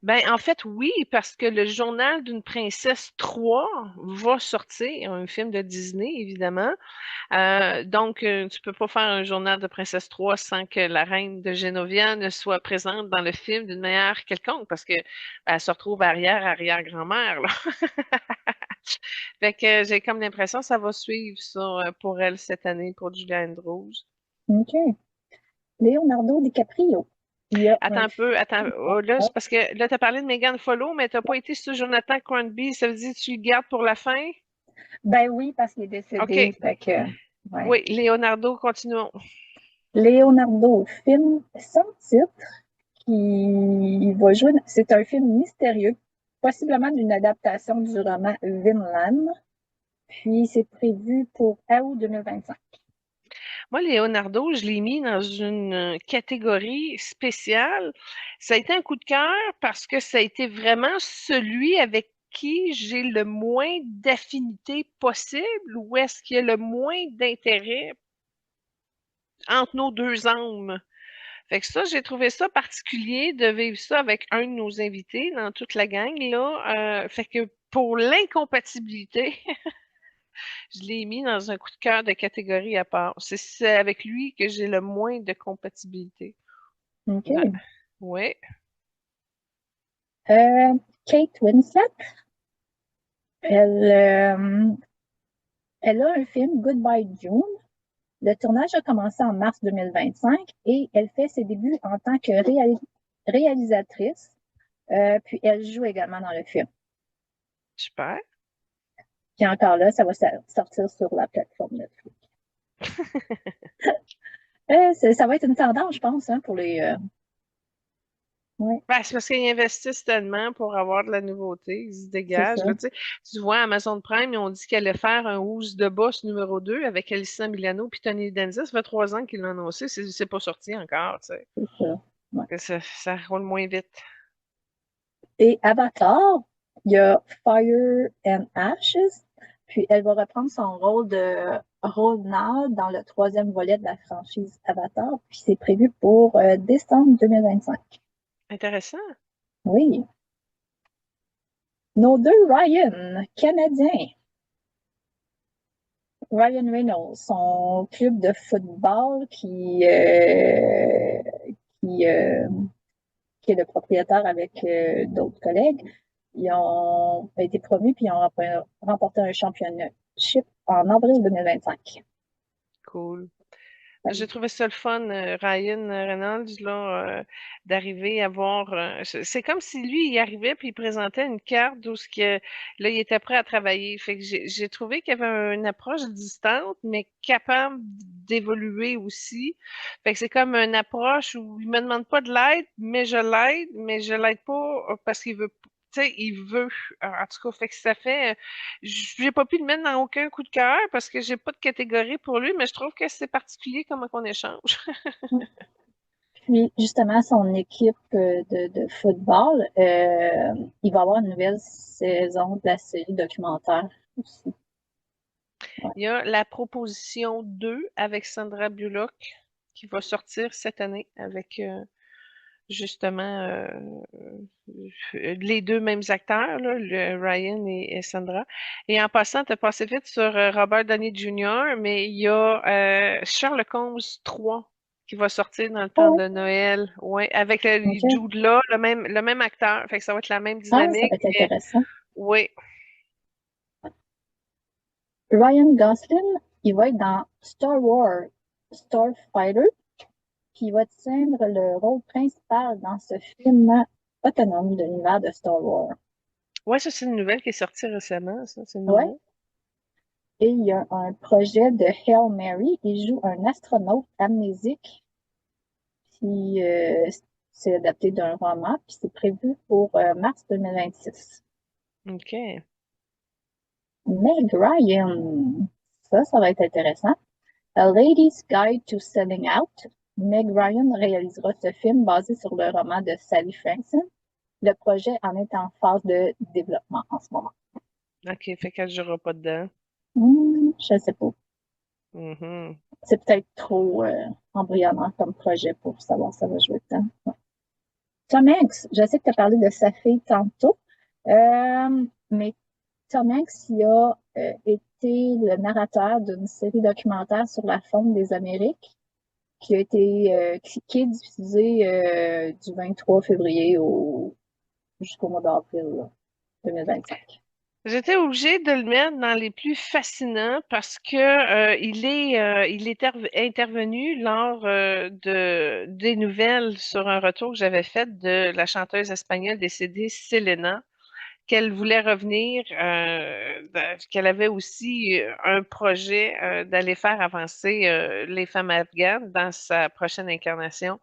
Ben, en fait, oui, parce que le journal d'une princesse 3 va sortir, un film de Disney, évidemment. Donc, tu peux pas faire un journal de princesse 3 sans que la reine de Génovia ne soit présente dans le film d'une manière quelconque, parce que elle se retrouve arrière-grand-mère, là. Fait que j'ai comme l'impression que ça va suivre ça pour elle cette année, pour Julia Andrews. OK. Leonardo DiCaprio. Il y a Attends un un peu, attends. film. Oh, là, c'est parce que là, tu as parlé de Megan Follow, mais tu n'as pas été sur Jonathan Cranby. Ça veut dire que tu le gardes pour la fin? Ben oui, parce qu'il est décédé. OK. Fait que, ouais. Oui, Leonardo, continuons. Leonardo, film sans titre, qui va jouer. C'est un film mystérieux, possiblement d'une adaptation du roman Vinland. Puis c'est prévu pour août 2025. Moi, Leonardo, je l'ai mis dans une catégorie spéciale. Ça a été un coup de cœur parce que ça a été vraiment celui avec qui j'ai le moins d'affinité possible ou est-ce qu'il y a le moins d'intérêt entre nos deux âmes. Fait que ça, j'ai trouvé ça particulier de vivre ça avec un de nos invités dans toute la gang, là. Fait que pour l'incompatibilité, je l'ai mis dans un coup de cœur de catégorie à part. C'est avec lui que j'ai le moins de compatibilité. Ouais. OK. Ouais. Euh, Kate Winslet, elle, euh, elle a un film Goodbye June. Le tournage a commencé en mars 2025 et elle fait ses débuts en tant que réalisatrice. Puis elle joue également dans le film. Super. Puis encore là, ça va sortir sur la plateforme Netflix. Ça va être une tendance, je pense, hein, pour les. Ouais, Ben, c'est parce qu'ils investissent tellement pour avoir de la nouveauté. Ils se c'est ça. dégagent. Là, tu vois, Amazon Prime, ils ont dit qu'elle allait faire un Who's the Boss numéro 2 avec Alyssa Milano puis Tony Danza. Ça fait 3 ans qu'ils l'ont annoncé. C'est pas sorti encore. Tu sais. C'est ça. Ouais. Que ça roule moins vite. Et Avatar, il y a Fire and Ashes. Puis elle va reprendre son rôle de Rona dans le troisième volet de la franchise Avatar. Puis c'est prévu pour décembre 2025. Intéressant. Oui. Nos deux Ryan, Canadiens. Ryan Reynolds, son club de football qui, euh, qui est le propriétaire avec d'autres collègues, ils ont été promus puis ils ont remporté un championship en avril 2025. Cool. J'ai trouvé ça le fun, Ryan Reynolds, là, d'arriver à voir. C'est comme si lui, il arrivait puis il présentait une carte d'où ce que là, il était prêt à travailler. Fait que j'ai trouvé qu'il y avait une approche distante, mais capable d'évoluer aussi. Fait que c'est comme une approche où il me demande pas de l'aide, mais je l'aide pas parce qu'il veut. Tu sais, il veut. En tout cas, fait que ça fait. J'ai pas pu le mettre dans aucun coup de cœur parce que j'ai pas de catégorie pour lui, mais je trouve que c'est particulier comment on échange. Puis, justement, son équipe de football, il va y avoir une nouvelle saison de la série documentaire aussi. Ouais. Il y a la proposition 2 avec Sandra Bullock qui va sortir cette année avec justement les deux mêmes acteurs, là, Ryan et Sandra. Et en passant, tu as passé vite sur Robert Downey Jr., mais il y a Sherlock Holmes 3 qui va sortir dans le temps Oh, de Noël. Ouais, avec OK. Jude Law, le même acteur. Fait que ça va être la même Ah, ça va dynamique. être intéressant. Oui. Ryan Gosling, il va être dans Star Wars Starfighter, puis il va tiendre le rôle principal dans ce film autonome de l'univers de Star Wars. Ouais, ça, c'est une nouvelle qui est sortie récemment, ça, c'est Ouais. nouveau. Et il y a un projet de Hail Mary. Il joue un astronaute amnésique, puis c'est adapté d'un roman, puis c'est prévu pour mars 2026. OK. Meg Ryan, ça va être intéressant. A Lady's Guide to Selling Out. Meg Ryan réalisera ce film basé sur le roman de Sally Frankson. Le projet en est en phase de développement en ce moment. OK, fait qu'elle ne jouera pas dedans. Je ne sais pas. Mhm. C'est peut-être trop embryonnant comme projet pour savoir si ça va jouer dedans. Ouais. Tom Hanks, je sais que tu as parlé de sa fille tantôt, mais Tom Hanks il a été le narrateur d'une série documentaire sur la faune des Amériques qui a été qui est diffusée du 23 février jusqu'au mois d'avril 2025. J'étais obligée de le mettre dans les plus fascinants parce que il est intervenu lors des nouvelles sur un retour que j'avais fait de la chanteuse espagnole décédée Selena, qu'elle voulait revenir, qu'elle avait aussi un projet d'aller faire avancer les femmes afghanes dans sa prochaine incarnation,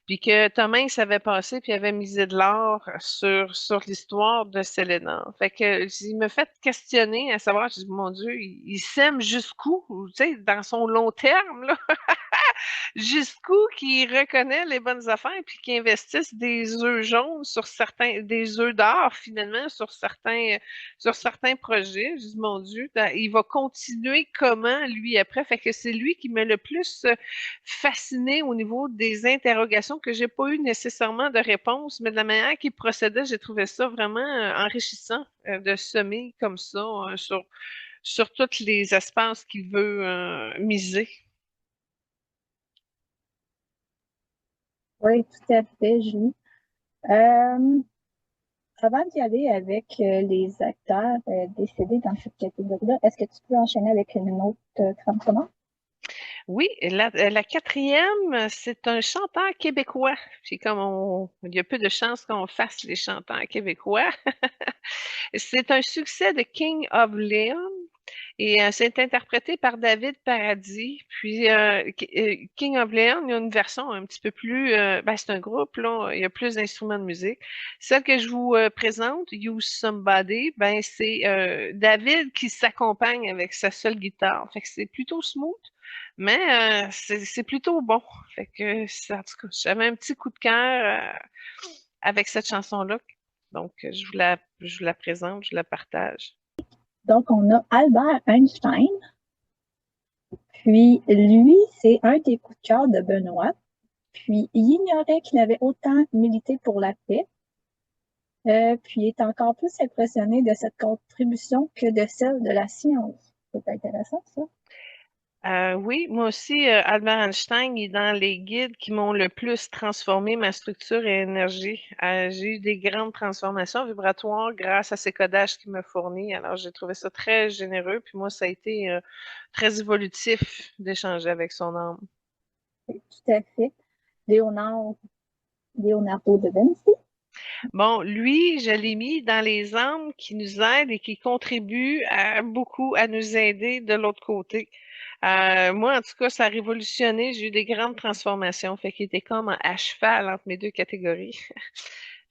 puis que Thomas il savait passer puis avait misé de l'or sur l'histoire de Selena. Fait que il me fait questionner à savoir, je dis, mon Dieu, il s'aime jusqu'où, tu sais, dans son long terme, là. Jusqu'où qui reconnaît les bonnes affaires puis qui investissent des œufs jaunes des œufs d'or finalement sur certains projets. Je dis, mon Dieu, il va continuer comment lui après? Fait que c'est lui qui m'a le plus fasciné au niveau des interrogations que j'ai pas eu nécessairement de réponse, mais de la manière qu'il procédait, j'ai trouvé ça vraiment enrichissant de semer comme ça sur tous les espaces qu'il veut miser. Oui, tout à fait, Julie. Euh, Avant d'y aller avec les acteurs décédés dans cette catégorie-là, est-ce que tu peux enchaîner avec une autre trame sonore? Oui, la quatrième, c'est un chanteur québécois. Puis comme il y a peu de chances qu'on fasse les chanteurs québécois. C'est un succès de King of Leon et c'est interprété par David Paradis. Puis King of Leon, il y a une version un petit peu plus, ben c'est un groupe là, il y a plus d'instruments de musique. Celle que je vous présente, Use Somebody, ben c'est David qui s'accompagne avec sa seule guitare. Fait que c'est plutôt smooth. Mais c'est plutôt bon. Fait que, en tout cas, j'avais un petit coup de cœur avec cette chanson-là. Donc, je vous la présente, je la partage. Donc, on a Albert Einstein. Puis, lui, c'est un des coups de cœur de Benoît. Puis, il ignorait qu'il avait autant milité pour la paix. puis est encore plus impressionné de cette contribution que de celle de la science. C'est intéressant, ça. Oui, moi aussi, Albert Einstein est dans les guides qui m'ont le plus transformé ma structure et énergie. J'ai eu des grandes transformations vibratoires grâce à ces codages qu'il me fournit. Alors, j'ai trouvé ça très généreux. Puis moi, ça a été très évolutif d'échanger avec son âme. Oui, tout à fait. Léonard, Leonardo da Vinci. Bon, lui, je l'ai mis dans les âmes qui nous aident et qui contribuent beaucoup à nous aider de l'autre côté. Moi, en tout cas, ça a révolutionné. J'ai eu des grandes transformations. Fait qu'il était comme à cheval entre mes deux catégories.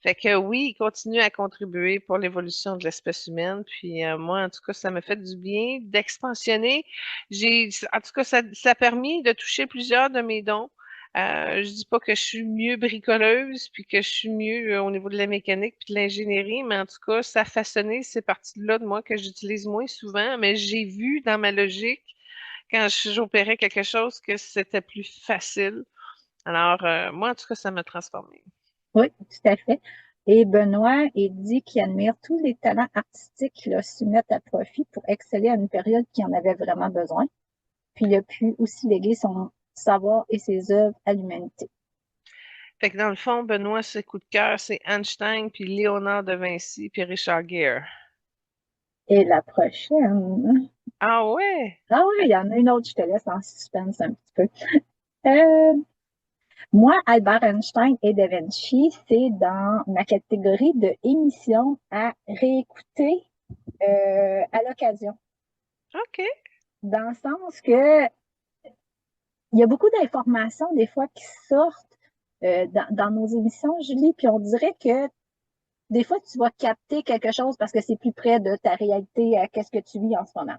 Fait que oui, il continue à contribuer pour l'évolution de l'espèce humaine. Puis moi, en tout cas, ça m'a fait du bien d'expansionner. En tout cas, ça a permis de toucher plusieurs de mes dons. Je dis pas que je suis mieux bricoleuse, puis que je suis mieux au niveau de la mécanique puis de l'ingénierie, mais en tout cas, ça a façonné ces parties-là de moi que j'utilise moins souvent, mais j'ai vu dans ma logique, quand j'opérais quelque chose, que c'était plus facile. Alors, moi, en tout cas, ça m'a transformée. Oui, tout à fait. Et Benoît, il dit qu'il admire tous les talents artistiques qu'il a su mettre à profit pour exceller à une période qui en avait vraiment besoin. Puis il a pu aussi léguer son savoir et ses œuvres à l'humanité. Fait que dans le fond, Benoît, ses coups de cœur, c'est Einstein, puis Léonard de Vinci, puis Richard Gere. Et la prochaine. Ah ouais? Ah oui, il y en a une autre, je te laisse en suspense un petit peu. Euh, Moi, Albert Einstein et Da Vinci, c'est dans ma catégorie de émissions à réécouter à l'occasion. OK. Dans le sens que il y a beaucoup d'informations des fois qui sortent dans nos émissions, Julie, puis on dirait que des fois tu vas capter quelque chose parce que c'est plus près de ta réalité, à qu'est-ce que tu vis en ce moment.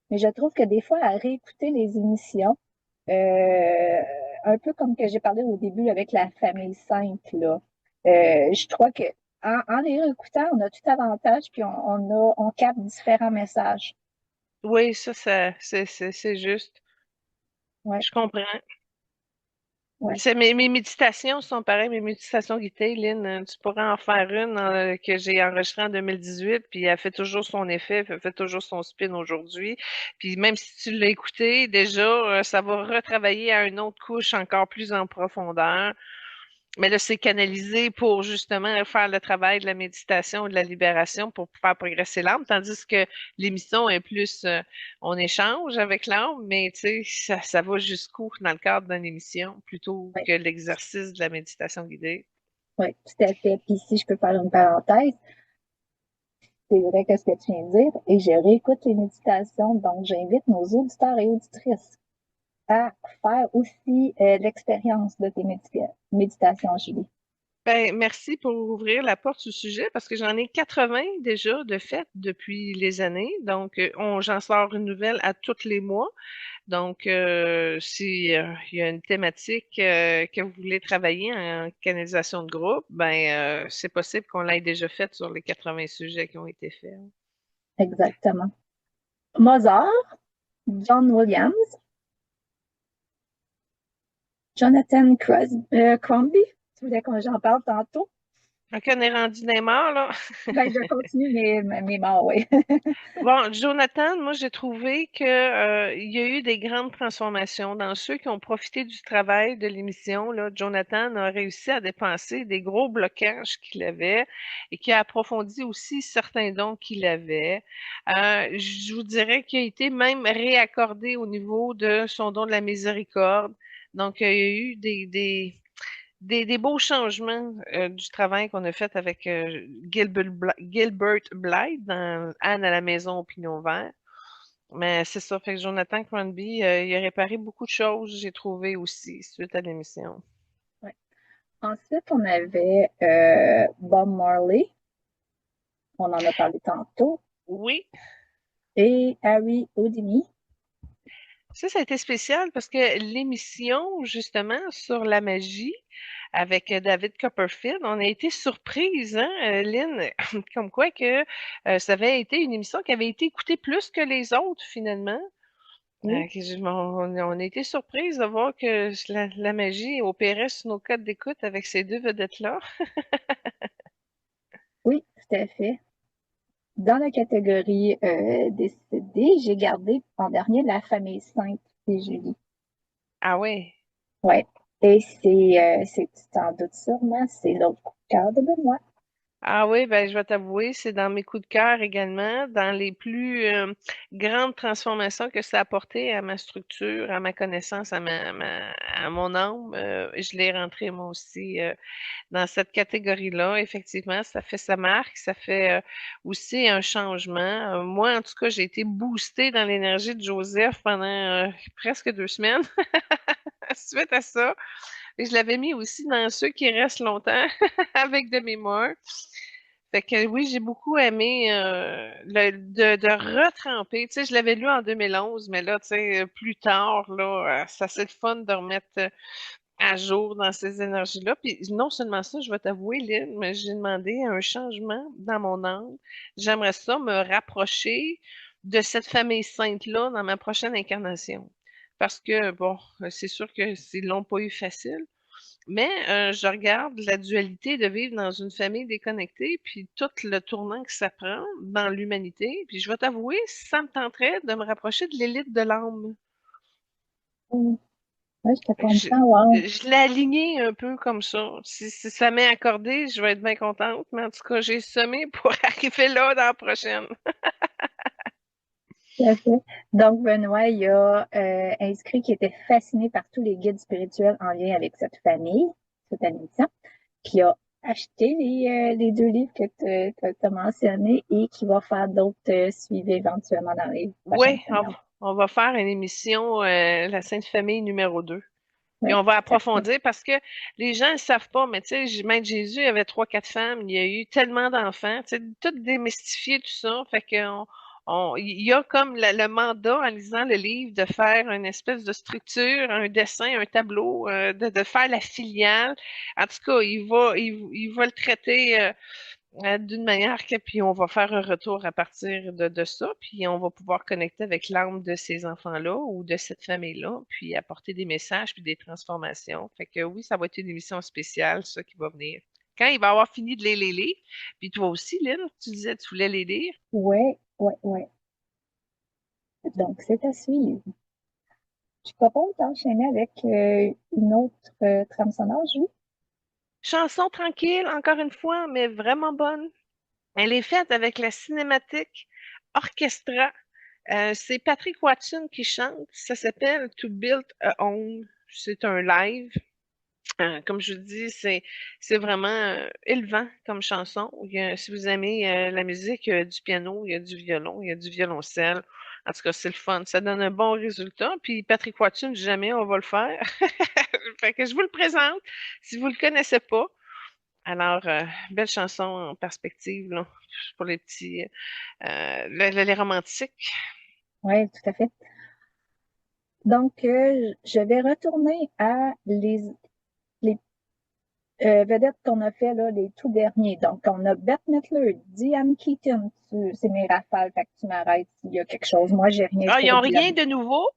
Mais je trouve que des fois, à réécouter les émissions, un peu comme que j'ai parlé au début avec la famille simple, là, je crois que en les réécoutant, on a tout avantage, puis on capte différents messages. Oui, c'est juste. Ouais, Je comprends. ouais. Mes méditations sont pareilles, mes méditations guidées, Lynn. Tu pourrais en faire une que j'ai enregistrée en 2018, puis elle fait toujours son effet, elle fait toujours son spin aujourd'hui. Puis même si tu l'as écouté, déjà, ça va retravailler à une autre couche encore plus en profondeur. Mais là, c'est canalisé pour justement faire le travail de la méditation et de la libération pour faire progresser l'âme, tandis que l'émission est plus, on échange avec l'âme, mais tu sais, ça va jusqu'où dans le cadre d'une émission plutôt Ouais. que l'exercice de la méditation guidée. Oui, tout à fait. Puis si je peux faire une parenthèse, c'est vrai que ce que tu viens de dire, et je réécoute les méditations, donc j'invite nos auditeurs et auditrices à faire aussi l'expérience de tes méditations, Julie. Ben, merci pour ouvrir la porte au sujet parce que j'en ai 80 déjà de fait depuis les années. Donc, j'en sors une nouvelle à tous les mois. Donc, si il y a une thématique que vous voulez travailler en canalisation de groupe, ben c'est possible qu'on l'ait déjà faite sur les 80 sujets qui ont été faits. Exactement. Mozart, John Williams, Crombie, tu voulais que j'en parle tantôt? Donc, on est rendu des morts, là. Ben, je continue mes morts, oui. Bon, Jonathan, moi, j'ai trouvé que il y a eu des grandes transformations dans ceux qui ont profité du travail de l'émission. Là, Jonathan a réussi à dépenser des gros blocages qu'il avait et qui a approfondi aussi certains dons qu'il avait. Je vous dirais qu'il a été même réaccordé au niveau de son don de la miséricorde. Donc, il y a eu des beaux changements du travail qu'on a fait avec Gilbert Blythe dans Anne à la maison au pignon vert. Mais c'est ça, fait que Jonathan Cronby, il a réparé beaucoup de choses, j'ai trouvé aussi, suite à l'émission. Ouais. Ensuite, on avait Bob Marley, on en a parlé tantôt, Oui, et Harry Houdini. ça a été spécial parce que l'émission, justement, sur la magie, avec David Copperfield, on a été surprise, hein, Lynn, comme quoi que ça avait été une émission qui avait été écoutée plus que les autres, finalement. Oui, On a été surprise de voir que la magie opérait sur nos codes d'écoute avec ces deux vedettes-là. oui, tout à fait. Dans la catégorie décédés, j'ai gardé en dernier la famille Sainte et Julie. Ah ouais. Ouais. Et tu t'en doutes sûrement, c'est l'autre coup de cœur de Benoît. Ah oui, ben je vais t'avouer, c'est dans mes coups de cœur également, dans les plus grandes transformations que ça a apporté à ma structure, à ma connaissance, à mon âme. Je l'ai rentré moi aussi dans cette catégorie-là. Effectivement, ça fait sa marque, ça fait aussi un changement. Moi, en tout cas, j'ai été boostée dans l'énergie de Joseph pendant presque 2 semaines suite à ça. Et je l'avais mis aussi dans ceux qui restent longtemps avec de mémoire. Fait que oui, j'ai beaucoup aimé de retremper. Tu sais, je l'avais lu en 2011, mais là, tu sais, plus tard, là, ça c'est le fun de remettre à jour dans ces énergies-là. Puis non seulement ça, je vais t'avouer, Lynn, mais j'ai demandé un changement dans mon âme. J'aimerais ça me rapprocher de cette famille sainte-là dans ma prochaine incarnation. Parce que, bon, c'est sûr que ils l'ont pas eu facile. Mais je regarde la dualité de vivre dans une famille déconnectée, puis tout le tournant que ça prend dans l'humanité. Puis je vais t'avouer, ça me tenterait de me rapprocher de l'élite de l'âme. Mm. Ouais, je te Fait que comprends, wow. je l'ai aligné un peu comme ça. Si ça m'est accordé, je vais être bien contente. Mais en tout cas, j'ai semé pour arriver là dans la prochaine. Tout à fait. Donc, Benoît, il a inscrit qu'il était fasciné par tous les guides spirituels en lien avec cette famille, cette émission, qui a acheté les deux livres que tu as mentionnés et qui va faire d'autres suivis éventuellement dans les prochaines Oui, semaines. on va faire une émission, La Sainte Famille numéro 2. Puis Oui, on va tout à fait. approfondir parce que les gens ne savent pas, mais tu sais, Maître Jésus avait 3, 4 femmes, il y a eu tellement d'enfants, tu sais, tout démystifier tout ça. Fait il y a comme le mandat en lisant le livre de faire une espèce de structure, un dessin, un tableau, de faire la filiale. En tout cas, il va le traiter d'une manière que puis on va faire un retour à partir de ça, puis on va pouvoir connecter avec l'âme de ces enfants-là ou de cette famille-là, puis apporter des messages puis des transformations. Fait que oui, ça va être une émission spéciale, ça qui va venir. Quand il va avoir fini de les lire, puis toi aussi, Lynn, tu disais que tu voulais les lire. Oui, oui, oui. Donc, c'est à suivre. Je propose d'enchaîner avec une autre trame sonore, Julie. Chanson tranquille, encore une fois, mais vraiment bonne. Elle est faite avec la cinématique orchestra. C'est Patrick Watson qui chante. Ça s'appelle To Build a Home. C'est un live. Comme je vous dis, c'est vraiment élevant comme chanson. Si vous aimez la musique, il y a du piano, il y a du violon, il y a du violoncelle. En tout cas, c'est le fun. Ça donne un bon résultat. Puis Patrick Watson, jamais on va le faire. Fait que je vous le présente. Si vous le connaissez pas, alors belle chanson en perspective là, pour les petits, les romantiques. Oui, tout à fait. Donc, je vais retourner à les vedettes qu'on a fait, là, les tout derniers. Donc, on a Bette Midler, Diane Keaton. C'est mes rafales, fait que tu m'arrêtes s'il y a quelque chose. Moi, j'ai rien Ah, ils pour n'ont dire. rien de nouveau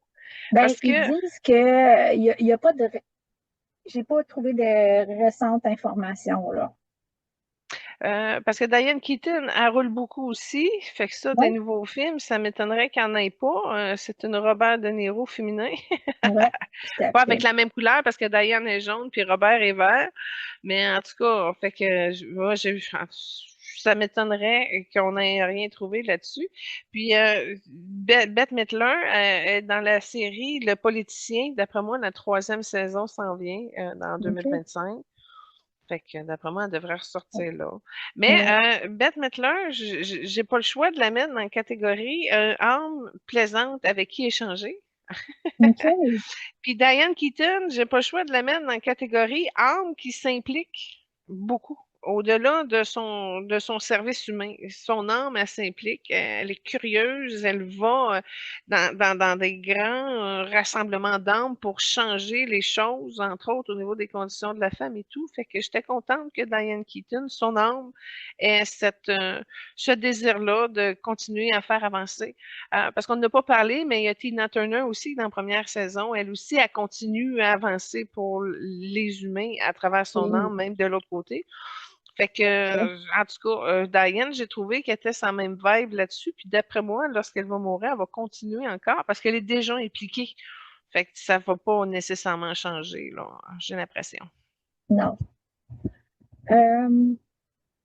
Ben, parce que ils disent que il y a pas de, j'ai pas trouvé de récentes informations, là. Parce que Diane Keaton, elle roule beaucoup aussi. Fait que ça, des Ouais, nouveaux films, ça m'étonnerait qu'il n'y en ait pas. C'est une Robert De Niro féminin. ouais, tout à Pas fait. avec la même couleur parce que Diane est jaune puis Robert est vert. Mais en tout cas, fait que moi, ça m'étonnerait qu'on n'ait rien trouvé là-dessus. Puis Bette Midler est dans la série Le Politicien. D'après moi, la troisième saison s'en vient en OK. 2025. Fait que d'après moi, elle devrait ressortir là. Mais Ouais. Bette Midler, j'ai pas le choix de la mettre dans la catégorie âme plaisante avec qui échanger. OK. Puis Diane Keaton, j'ai pas le choix de la mettre dans la catégorie âme qui s'implique beaucoup. Au-delà de son service humain, son âme, elle s'implique, elle est curieuse, elle va dans des grands rassemblements d'âmes pour changer les choses, entre autres au niveau des conditions de la femme et tout. Fait que j'étais contente que Diane Keaton, son âme, ait ce désir-là de continuer à faire avancer. Parce qu'on n'a pas parlé, mais il y a Tina Turner aussi dans la première saison. Elle aussi, elle continue à avancer pour les humains à travers son Oui. âme, même de l'autre côté. Fait que, en tout cas, Diane, j'ai trouvé qu'elle était sans même vibe là-dessus. Puis d'après moi, lorsqu'elle va mourir, elle va continuer encore parce qu'elle est déjà impliquée. Fait que ça va pas nécessairement changer, là, j'ai l'impression. Non. Euh,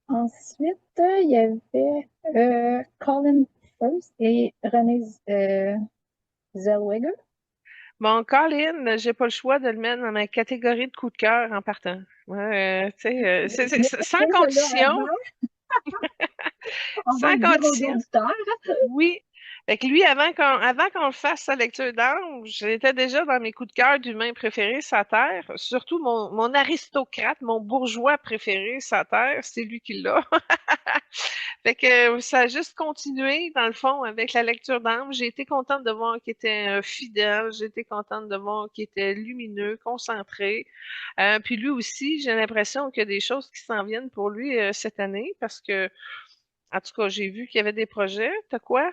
Ensuite, il y avait Colin Firth et Renée Zellweger. Bon, Colin, j'ai pas le choix de le mettre dans ma catégorie de coup de cœur en partant. Ouais, tu sais, Il était sans déjà là condition, avant sans de dire aux condition. auditeurs. Oui. Fait que lui, avant qu'on fasse sa lecture d'âme, j'étais déjà dans mes coups de cœur d'humain préférés sur Terre. Surtout mon aristocrate, mon bourgeois préféré sur Terre, c'est lui qui l'a. Fait que ça a juste continué, dans le fond, avec la lecture d'âme. J'ai été contente de voir qu'il était fidèle. J'ai été contente de voir qu'il était lumineux, concentré. Puis lui aussi, j'ai l'impression qu'il y a des choses qui s'en viennent pour lui cette année parce que, en tout cas, j'ai vu qu'il y avait des projets. T'as quoi?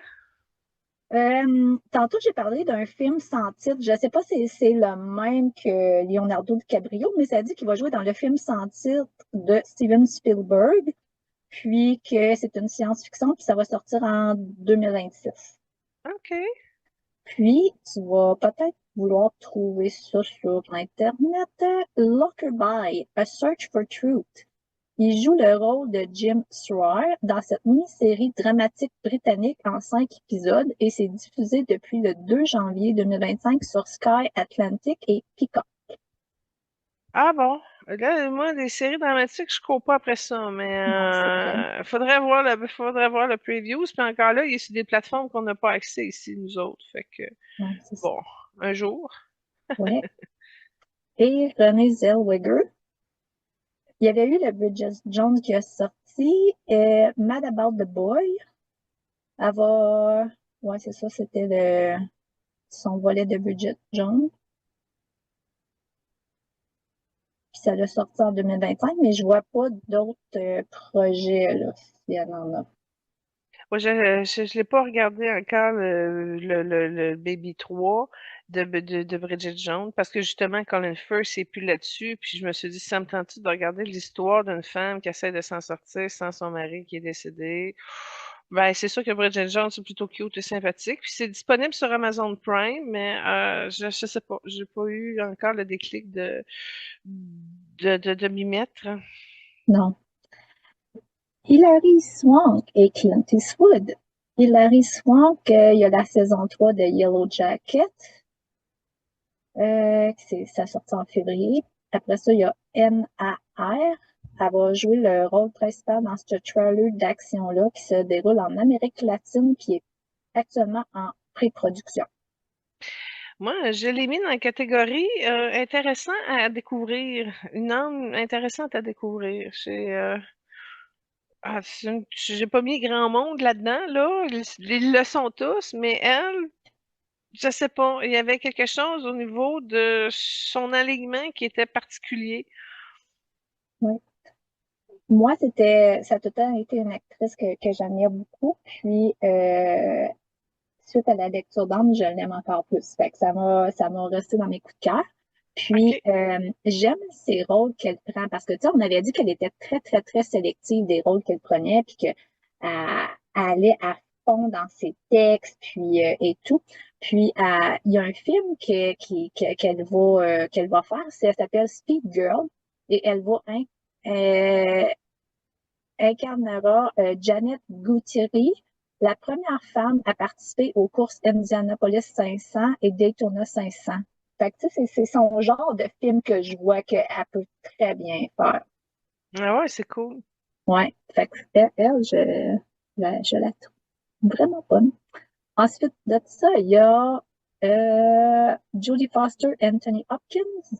Tantôt, j'ai parlé d'un film sans titre. Je ne sais pas si c'est le même que Leonardo DiCaprio, mais ça dit qu'il va jouer dans le film sans titre de Steven Spielberg, puis que c'est une science-fiction, puis ça va sortir en 2026. OK. Puis, tu vas peut-être vouloir trouver ça sur Internet. Lockerbie, A Search for Truth. Il joue le rôle de Jim Sawyer dans cette mini-série dramatique britannique en 5 épisodes et c'est diffusé depuis le 2 janvier 2025 sur Sky Atlantic et Peacock. Ah bon? Là, moi, des séries dramatiques, je cours pas après ça, mais Non, c'est vrai. faudrait voir le previews. Puis encore là, il est sur des plateformes qu'on n'a pas accès ici, nous autres. Fait que, Ouais, c'est ça. bon, un jour. Ouais. Et Renée Zellweger. Il y avait eu le Bridget Jones qui a sorti Mad About the Boy. Elle va. Ouais, c'est ça, c'était son volet de Bridget Jones. Puis ça l'a sorti en 2025, mais je vois pas d'autres projets, là, si elle en a. Moi, je l'ai pas regardé encore le Baby 3 de Bridget Jones parce que justement, Colin Firth, c'est plus là-dessus. Puis je me suis dit, ça me tente de regarder l'histoire d'une femme qui essaie de s'en sortir sans son mari qui est décédé. Ben, c'est sûr que Bridget Jones, c'est plutôt cute et sympathique. Puis c'est disponible sur Amazon Prime, mais je sais pas. J'ai pas eu encore le déclic de m'y mettre. Non. Hilary Swank et Clint Eastwood. Hilary Swank, il y a la saison 3 de Yellow Jacket. Ça sorti en février. Après ça, il y a N.A.R. Elle va jouer le rôle principal dans ce trailer d'action-là qui se déroule en Amérique latine qui est actuellement en pré-production. Moi, je l'ai mis dans la catégorie intéressant à découvrir, une âme intéressante à découvrir. J'ai pas mis grand monde là-dedans, là. Ils le sont tous, mais elle, je sais pas, il y avait quelque chose au niveau de son alignement qui était particulier. Ouais. Moi, ça a tout le temps été une actrice que j'aimais beaucoup. Puis, suite à la lecture d'âme, je l'aime encore plus. Fait que ça m'a resté dans mes coups de cœur. Puis, OK. j'aime ses rôles qu'elle prend parce que, tu sais, on avait dit qu'elle était très, très, très sélective des rôles qu'elle prenait, puis qu'elle allait à fond dans ses textes, puis et tout. Puis, il y a un film qu'elle va faire, ça s'appelle Speed Girl, et elle va euh, incarnera Janet Gutierrez, la première femme à participer aux courses Indianapolis 500 et Daytona 500. Fait que, tu sais, c'est son genre de film que je vois qu'elle peut très bien faire. Ah ouais, c'est cool. Ouais. Fait que je la trouve vraiment bonne. Ensuite de ça, il y a Jodie Foster, Anthony Hopkins.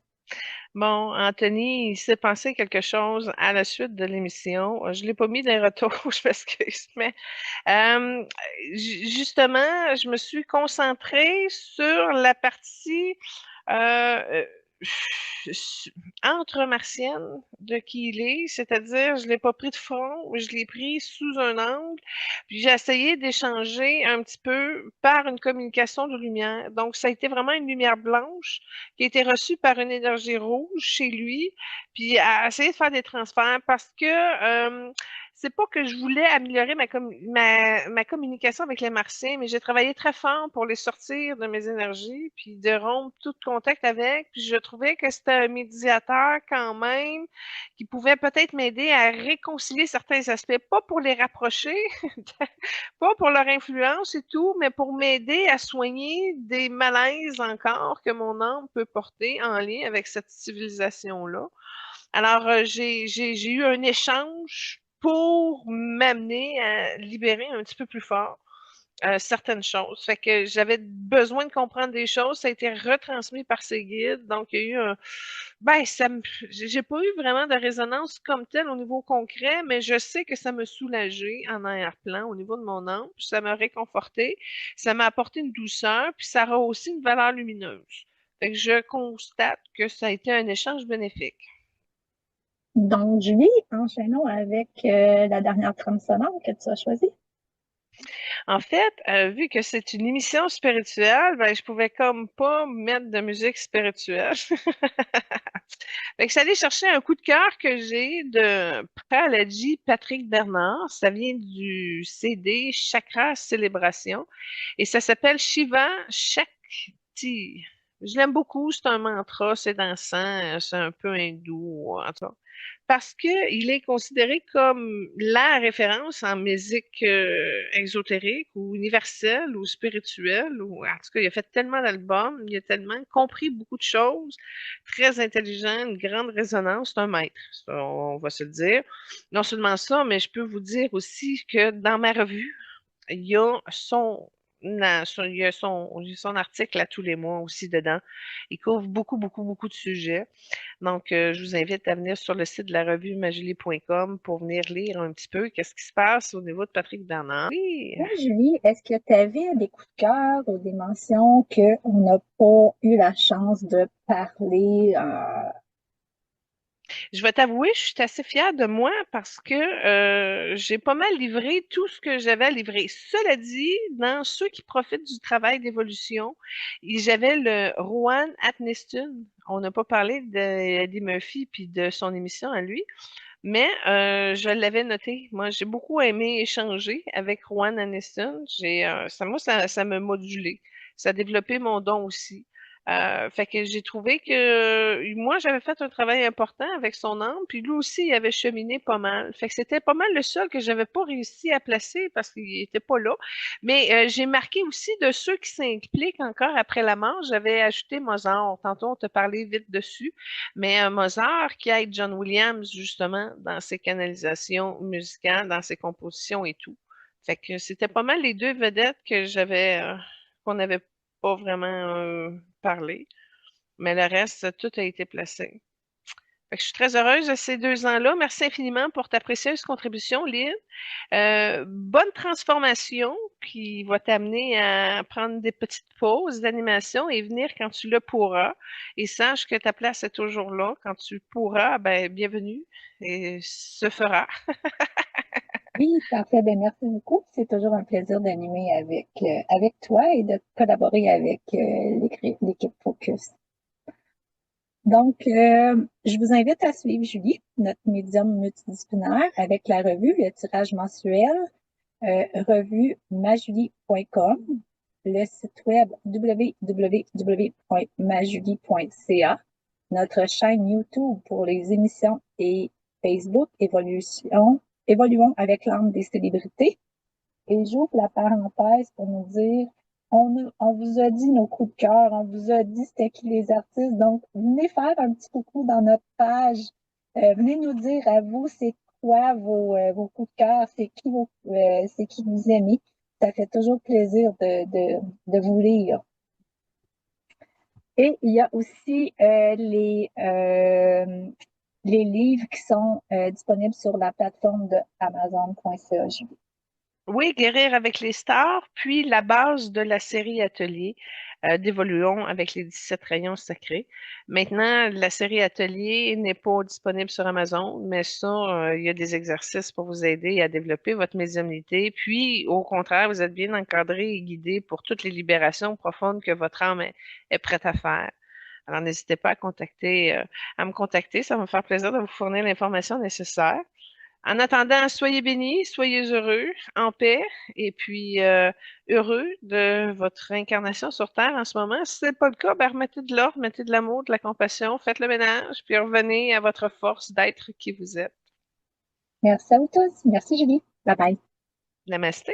Bon, Anthony, il s'est passé quelque chose à la suite de l'émission. Je l'ai pas mis des retours, je m'excuse, mais euh, justement, je me suis concentrée sur la partie euh, entre martienne de qui il est, c'est-à-dire je l'ai pas pris de front, je l'ai pris sous un angle, puis j'ai essayé d'échanger un petit peu par une communication de lumière. Donc ça a été vraiment une lumière blanche qui a été reçue par une énergie rouge chez lui, puis à essayer de faire des transferts parce que c'est pas que je voulais améliorer ma communication avec les Martiens, mais j'ai travaillé très fort pour les sortir de mes énergies, puis de rompre tout contact avec. Puis je trouvais que c'était un médiateur quand même qui pouvait peut-être m'aider à réconcilier certains aspects, pas pour les rapprocher, pas pour leur influence et tout, mais pour m'aider à soigner des malaises encore que mon âme peut porter en lien avec cette civilisation-là. Alors, j'ai eu un échange pour m'amener à libérer un petit peu plus fort certaines choses. Fait que j'avais besoin de comprendre des choses. Ça a été retransmis par ces guides. Donc, il y a eu un. Ben, j'ai pas eu vraiment de résonance comme telle au niveau concret, mais je sais que ça m'a soulagé en arrière-plan au niveau de mon âme. Puis ça m'a réconforté. Ça m'a apporté une douceur. Puis ça a aussi une valeur lumineuse. Fait que je constate que ça a été un échange bénéfique. Donc, Julie, enchaînons avec la dernière trame sonore que tu as choisie. En fait, vu que c'est une émission spirituelle, ben, je pouvais comme pas mettre de musique spirituelle. Fait que je suis allée chercher un coup de cœur que j'ai de Pralaji Patrick Bernard. Ça vient du CD Chakra Célébration et ça s'appelle Shiva Shakti. Je l'aime beaucoup, c'est un mantra, c'est dansant, c'est un peu hindou, en tout cas parce qu'il est considéré comme la référence en musique exotérique ou universelle ou spirituelle. Ou, en tout cas, il a fait tellement d'albums, il a tellement compris beaucoup de choses, très intelligent, une grande résonance, c'est un maître, ça, on va se le dire. Non seulement ça, mais je peux vous dire aussi que dans ma revue, il y a son article à tous les mois aussi dedans. Il couvre beaucoup, beaucoup, beaucoup de sujets. Donc, je vous invite à venir sur le site de la revue majulie.com pour venir lire un petit peu qu'est-ce qui se passe au niveau de Patrick Bernard. Oui. Toi, Julie, est-ce que tu avais des coups de cœur ou des mentions qu'on n'a pas eu la chance de parler? Je vais t'avouer, je suis assez fière de moi parce que j'ai pas mal livré tout ce que j'avais à livrer. Cela dit, dans ceux qui profitent du travail d'évolution, j'avais le Rowan Atkinson. On n'a pas parlé d'Eddie Murphy puis de son émission à lui, mais je l'avais noté. Moi, j'ai beaucoup aimé échanger avec Rowan Atkinson. Ça m'a modulé. Ça a développé mon don aussi. Fait que j'ai trouvé que moi, j'avais fait un travail important avec son âme, puis lui aussi, il avait cheminé pas mal. Fait que c'était pas mal le seul que j'avais pas réussi à placer parce qu'il était pas là. Mais j'ai marqué aussi de ceux qui s'impliquent encore après la mort. J'avais ajouté Mozart. Tantôt, on t'a parlé vite dessus. Mais Mozart qui aide John Williams justement dans ses canalisations musicales, dans ses compositions et tout. Fait que c'était pas mal les deux vedettes qu'on n'avait pas vraiment parlé. Mais le reste, tout a été placé. Fait que je suis très heureuse de ces 2 ans-là. Merci infiniment pour ta précieuse contribution, Lynn. Bonne transformation qui va t'amener à prendre des petites pauses d'animation et venir quand tu le pourras. Et sache que ta place est toujours là. Quand tu pourras, ben, bienvenue et ce fera. Oui, parfait. Ben, merci beaucoup. C'est toujours un plaisir d'animer avec toi et de collaborer avec l'équipe Focus. Donc, je vous invite à suivre Julie, notre médium multidisciplinaire, avec la revue, le tirage mensuel, revue majulie.com, le site web www.majulie.ca, notre chaîne YouTube pour les émissions et Facebook Évoluons avec l'âme des célébrités. Et j'ouvre la parenthèse pour nous dire, on vous a dit nos coups de cœur, on vous a dit c'était qui les artistes, donc venez faire un petit coucou dans notre page. Venez nous dire à vous, c'est quoi vos coups de cœur, c'est qui vous aimez. Ça fait toujours plaisir de vous lire. Et il y a aussi les livres qui sont disponibles sur la plateforme de Amazon.ca. Oui, Guérir avec les stars, puis la base de la série Atelier d'Évoluons avec les 17 rayons sacrés. Maintenant, la série Atelier n'est pas disponible sur Amazon, mais ça, il y a des exercices pour vous aider à développer votre médiumnité. Puis, au contraire, vous êtes bien encadré et guidé pour toutes les libérations profondes que votre âme est prête à faire. Alors, n'hésitez pas à me contacter. Ça va me faire plaisir de vous fournir l'information nécessaire. En attendant, soyez bénis, soyez heureux, en paix, et puis heureux de votre incarnation sur Terre en ce moment. Si ce n'est pas le cas, ben, remettez de l'ordre, mettez de l'amour, de la compassion, faites le ménage, puis revenez à votre force d'être qui vous êtes. Merci à vous tous. Merci, Julie. Bye bye. Namasté.